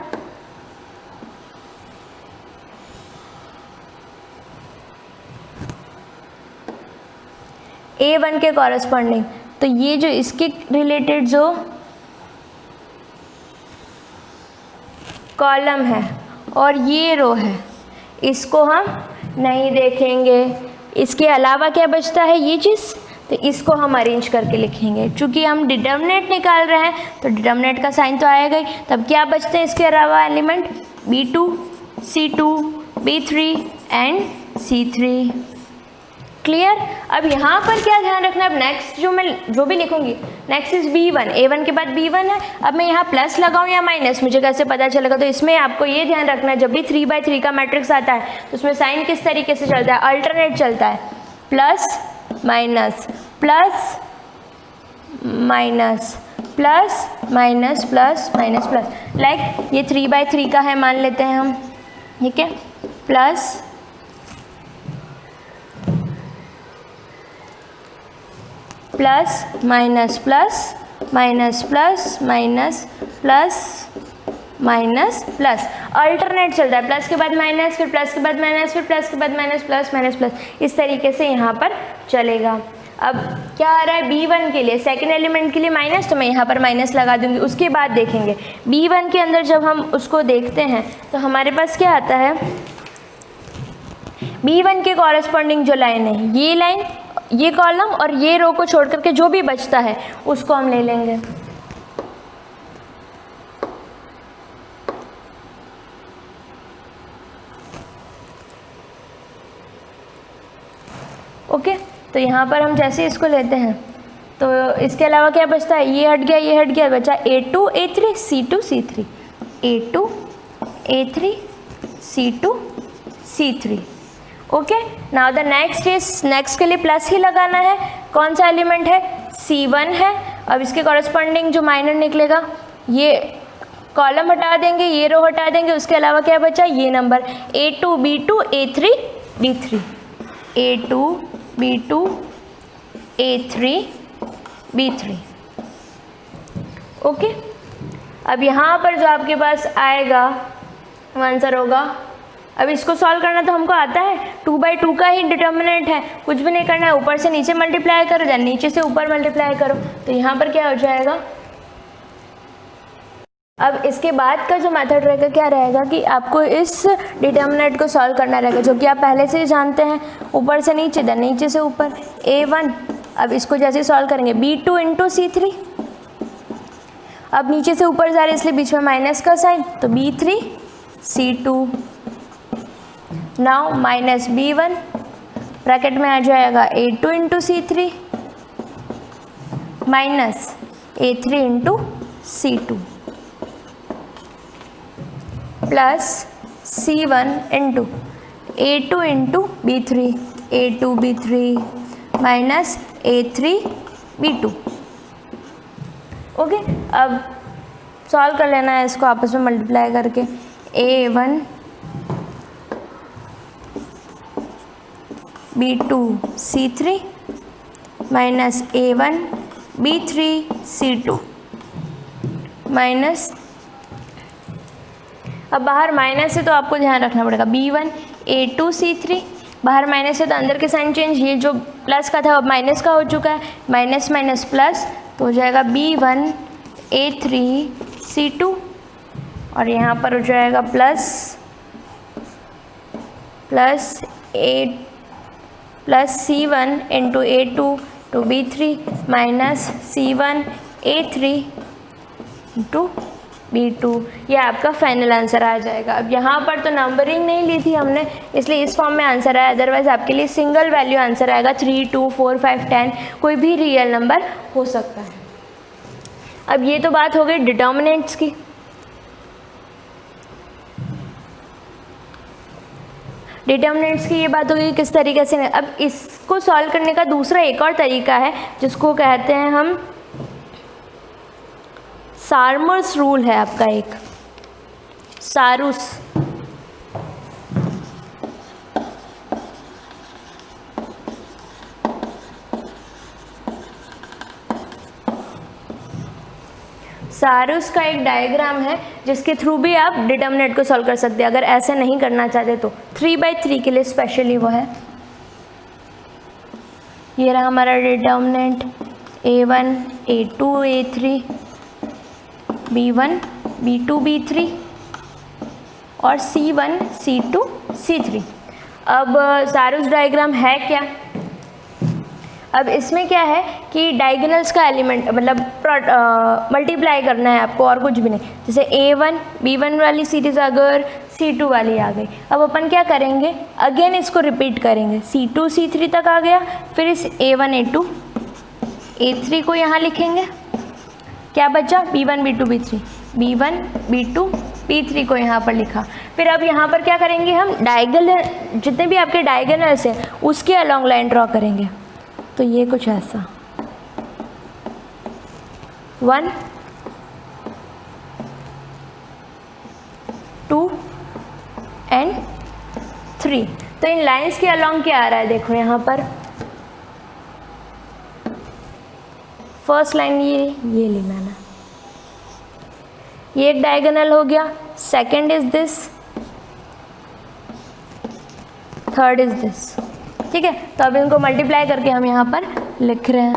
A1 के कॉरेस्पॉन्डिंग, तो ये जो इसके रिलेटेड जो कॉलम है और ये रो है, इसको हम नहीं देखेंगे। इसके अलावा क्या बचता है ये चीज़, तो इसको हम अरेंज करके लिखेंगे। चूँकि हम डिटर्मिनेंट निकाल रहे हैं तो डिटर्मिनेंट का साइन तो आएगा ही। तब क्या बचते हैं इसके अलावा element, B2 C2 B3 and C3। Clear. अब यहाँ पर क्या ध्यान रखना है, अब नेक्स्ट जो भी लिखूंगी, नेक्स्ट इज B1, A1 के बाद B1 है। अब मैं यहाँ प्लस लगाऊँ या माइनस, मुझे कैसे पता चलेगा, तो इसमें आपको ये ध्यान रखना है जब भी 3/3 का मैट्रिक्स आता है तो उसमें साइन किस तरीके से चलता है, अल्टरनेट चलता है, plus minus plus minus plus minus plus minus plus. Like ये 3/3 का है मान लेते हैं हम, ठीक है, plus plus minus plus minus plus minus plus minus plus, alternate चलता है, प्लस के बाद माइनस, फिर प्लस के बाद माइनस, फिर प्लस के बाद माइनस, प्लस माइनस प्लस, इस तरीके से यहाँ पर चलेगा। अब क्या आ रहा है B1 के लिए, सेकेंड एलिमेंट के लिए माइनस, तो मैं यहाँ पर माइनस लगा दूंगी। उसके बाद देखेंगे B1 के अंदर जब हम उसको देखते हैं तो हमारे पास क्या आता है, B1 के कॉरेस्पॉन्डिंग जो लाइन है, ये लाइन, ये कॉलम और ये रो को छोड़ करके जो भी बचता है उसको हम ले लेंगे। ओके, तो यहाँ पर हम जैसे इसको लेते हैं तो इसके अलावा क्या बचता है, ये हट गया, ये हट गया, बचा A2 A3 C2 C3, A2 A3 C2 C3। Okay, now the next is, next के लिए प्लस ही लगाना है। कौन सा एलिमेंट है, C1 है। अब इसके कॉरेस्पॉन्डिंग जो माइनर निकलेगा, ये कॉलम हटा देंगे, ये रो हटा देंगे, उसके अलावा क्या बचा, ये number A2 B2 A3 B3, A2 B2 A3 B3। Okay, अब यहाँ पर जो आपके पास आएगा आंसर होगा, अब इसको सॉल्व करना तो हमको आता है, 2/2 का ही डिटर्मिनेंट है, कुछ भी नहीं करना है, ऊपर से नीचे मल्टीप्लाई करो या नीचे से ऊपर मल्टीप्लाई करो। तो यहाँ पर क्या हो जाएगा, अब इसके बाद का जो मेथड रहेगा क्या रहेगा कि आपको इस डिटर्मिनेंट को सॉल्व करना रहेगा, जो कि आप पहले से ही जानते हैं, ऊपर से नीचे देन नीचे से ऊपर A1। अब इसको जैसे सॉल्व करेंगे B2 इंटू C3, अब नीचे से ऊपर जा रहे इसलिए बीच में माइनस का साइन, तो B3 C2, now minus B1, bracket में आ जाएगा A2 into C3 minus A3 into C2 plus C1 into A2 into B3, A2 B3 minus A3 B2। Okay, अब सॉल्व कर लेना है इसको आपस में मल्टीप्लाई करके, A1 B2 C3 minus A1 B3C2 minus, अब बाहर माइनस है तो आपको ध्यान रखना पड़ेगा, B1A2C3, बाहर माइनस है तो अंदर के साइन चेंज, ये जो प्लस का था अब माइनस का हो चुका है, माइनस माइनस प्लस तो हो जाएगा B1A3C2 और यहाँ पर हो जाएगा plus C1 into A2 to B3 minus C1A3 into B2, ये आपका फाइनल आंसर आ जाएगा। अब यहाँ पर तो नंबरिंग नहीं ली थी हमने, इसलिए इस फॉर्म में आंसर आया, अदरवाइज आपके लिए सिंगल वैल्यू आंसर आएगा, 3, 2, 4, 5, 10 कोई भी रियल नंबर हो सकता है। अब ये तो बात हो गई डिटर्मिनेंट्स की। डिटर्मिनेंट्स की ये बात हो गई किस तरीके से। अब इसको सॉल्व करने का दूसरा एक और तरीका है जिसको कहते हैं हम सार्मर्स रूल है आपका एक, सारूस। सारूस का एक डायग्राम है जिसके थ्रू भी आप डिटर्मिनेंट को सॉल्व कर सकते हैं, अगर ऐसे नहीं करना चाहते तो 3/3 के लिए स्पेशली वो है। ये रहा हमारा determinant A1 A2 A3 B1 B2 B3 और C1 C2 C3। अब सारूस डायग्राम है क्या, अब इसमें क्या है कि डायगोनल्स का एलिमेंट मतलब मल्टीप्लाई करना है आपको और कुछ भी नहीं। जैसे A1 B1 वाली सीरीज अगर C2 वाली आ गई, अब अपन क्या करेंगे, अगेन इसको रिपीट करेंगे, C2 C3 तक आ गया, फिर इस A1 A2 A3 को यहाँ लिखेंगे, क्या बचा B1 B2 B3, B1 B2 B3 को यहाँ पर लिखा। फिर अब यहाँ पर क्या करेंगे, हम डायगोनल जितने भी आपके डायगोनल्स हैं उसके अलॉन्ग लाइन ड्रॉ करेंगे। तो ये कुछ ऐसा 1 2 एंड 3। तो इन लाइंस के अलॉन्ग क्या आ रहा है, देखो यहाँ पर फर्स्ट लाइन ये ली मैंने, ये एक डायगोनल हो गया, second is this, third is this, ठीक है। तो अब इनको मल्टीप्लाई करके हम यहाँ पर लिख रहे हैं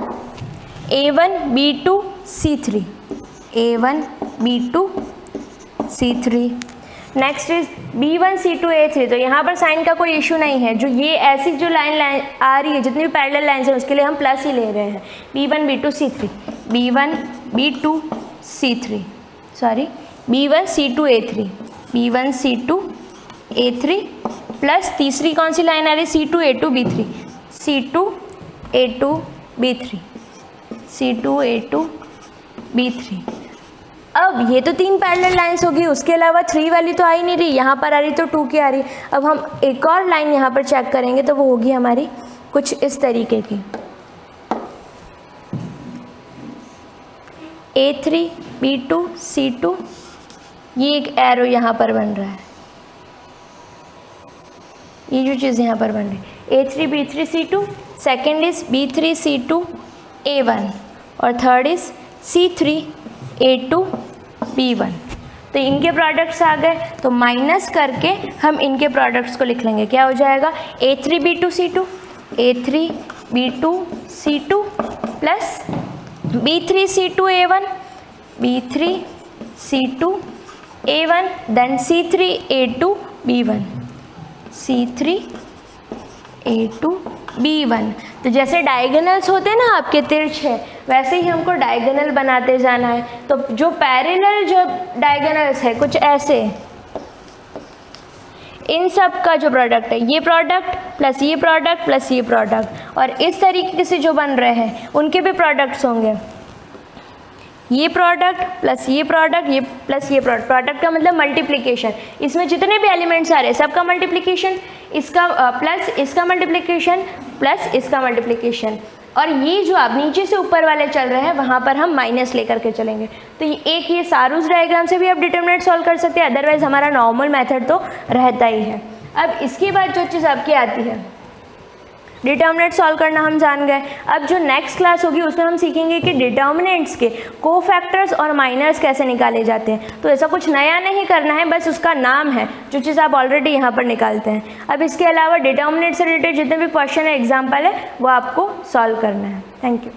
A1 B2 C3, A1 B2 C3। Next is B1 C2 A3। तो यहाँ पर साइन का कोई इशू नहीं है, जो ये ऐसी जो लाइन आ रही है जितनी भी पैरेलल लाइन्स हैं उसके लिए हम प्लस ही ले रहे हैं। B1 B2 C3, B1 B2 C3, sorry B1 C2 A3, B1 C2 A3 plus तीसरी कौन सी लाइन आ रही है, C2 A2 B3, C2 A2 B3, C2 A2 B3। अब ये तो 3 पैरेलल लाइंस होगी, उसके अलावा 3 वाली तो आ ही नहीं रही, यहाँ पर आ रही तो 2 की आ रही। अब हम एक और लाइन यहाँ पर चेक करेंगे तो वो होगी हमारी कुछ इस तरीके की, A3 B2 C2, ये एक एरो यहाँ पर बन रहा है, ये जो चीज़ यहाँ पर बन रही है A3 B3 C2, second is B3 C2 A1 और third is C3 A2 B1। तो इनके प्रोडक्ट्स आ गए, तो माइनस करके हम इनके प्रोडक्ट्स को लिख लेंगे, क्या हो जाएगा A3 B2 C2, A3 B2 C2 plus B3 C2 A1, B3 C2 A1 then C3 A2 B1, C3 A2 B1। तो जैसे डायगोनल्स होते हैं ना आपके तिरछे, वैसे ही हमको डायगोनल बनाते जाना है। तो जो पैरेलल जो डायगोनल्स है कुछ ऐसे, इन सब का जो प्रोडक्ट है ये प्रोडक्ट प्लस ये प्रोडक्ट प्लस ये प्रोडक्ट, और इस तरीके से जो बन रहे हैं उनके भी प्रोडक्ट्स होंगे, ये प्रोडक्ट प्लस ये प्रोडक्ट, ये प्लस ये प्रोडक्ट। प्रोडक्ट का मतलब मल्टीप्लिकेशन, इसमें जितने भी एलिमेंट्स आ रहे हैं सबका मल्टीप्लिकेशन, इसका प्लस इसका मल्टीप्लिकेशन प्लस इसका मल्टीप्लिकेशन, और ये जो आप नीचे से ऊपर वाले चल रहे हैं वहाँ पर हम माइनस लेकर के चलेंगे। तो ये सारूस डायग्राम से भी आप डिटरमिनेंट सॉल्व कर सकते हैं, अदरवाइज हमारा नॉर्मल मेथड तो रहता ही है। अब इसके बाद जो चीज़ आपकी आती है, डिटर्मिनेंट सॉल्व करना हम जान गए। अब जो नेक्स्ट क्लास होगी उसमें हम सीखेंगे कि डिटर्मिनेंट्स के कोफैक्टर्स और माइनर्स कैसे निकाले जाते हैं। तो ऐसा कुछ नया नहीं करना है, बस उसका नाम है जो चीज़ आप ऑलरेडी यहाँ पर निकालते हैं। अब इसके अलावा डिटर्मिनेंट से रिलेटेड जितने भी क्वेश्चन है, एग्जाम्पल है, वो आपको सॉल्व करना है। Thank you.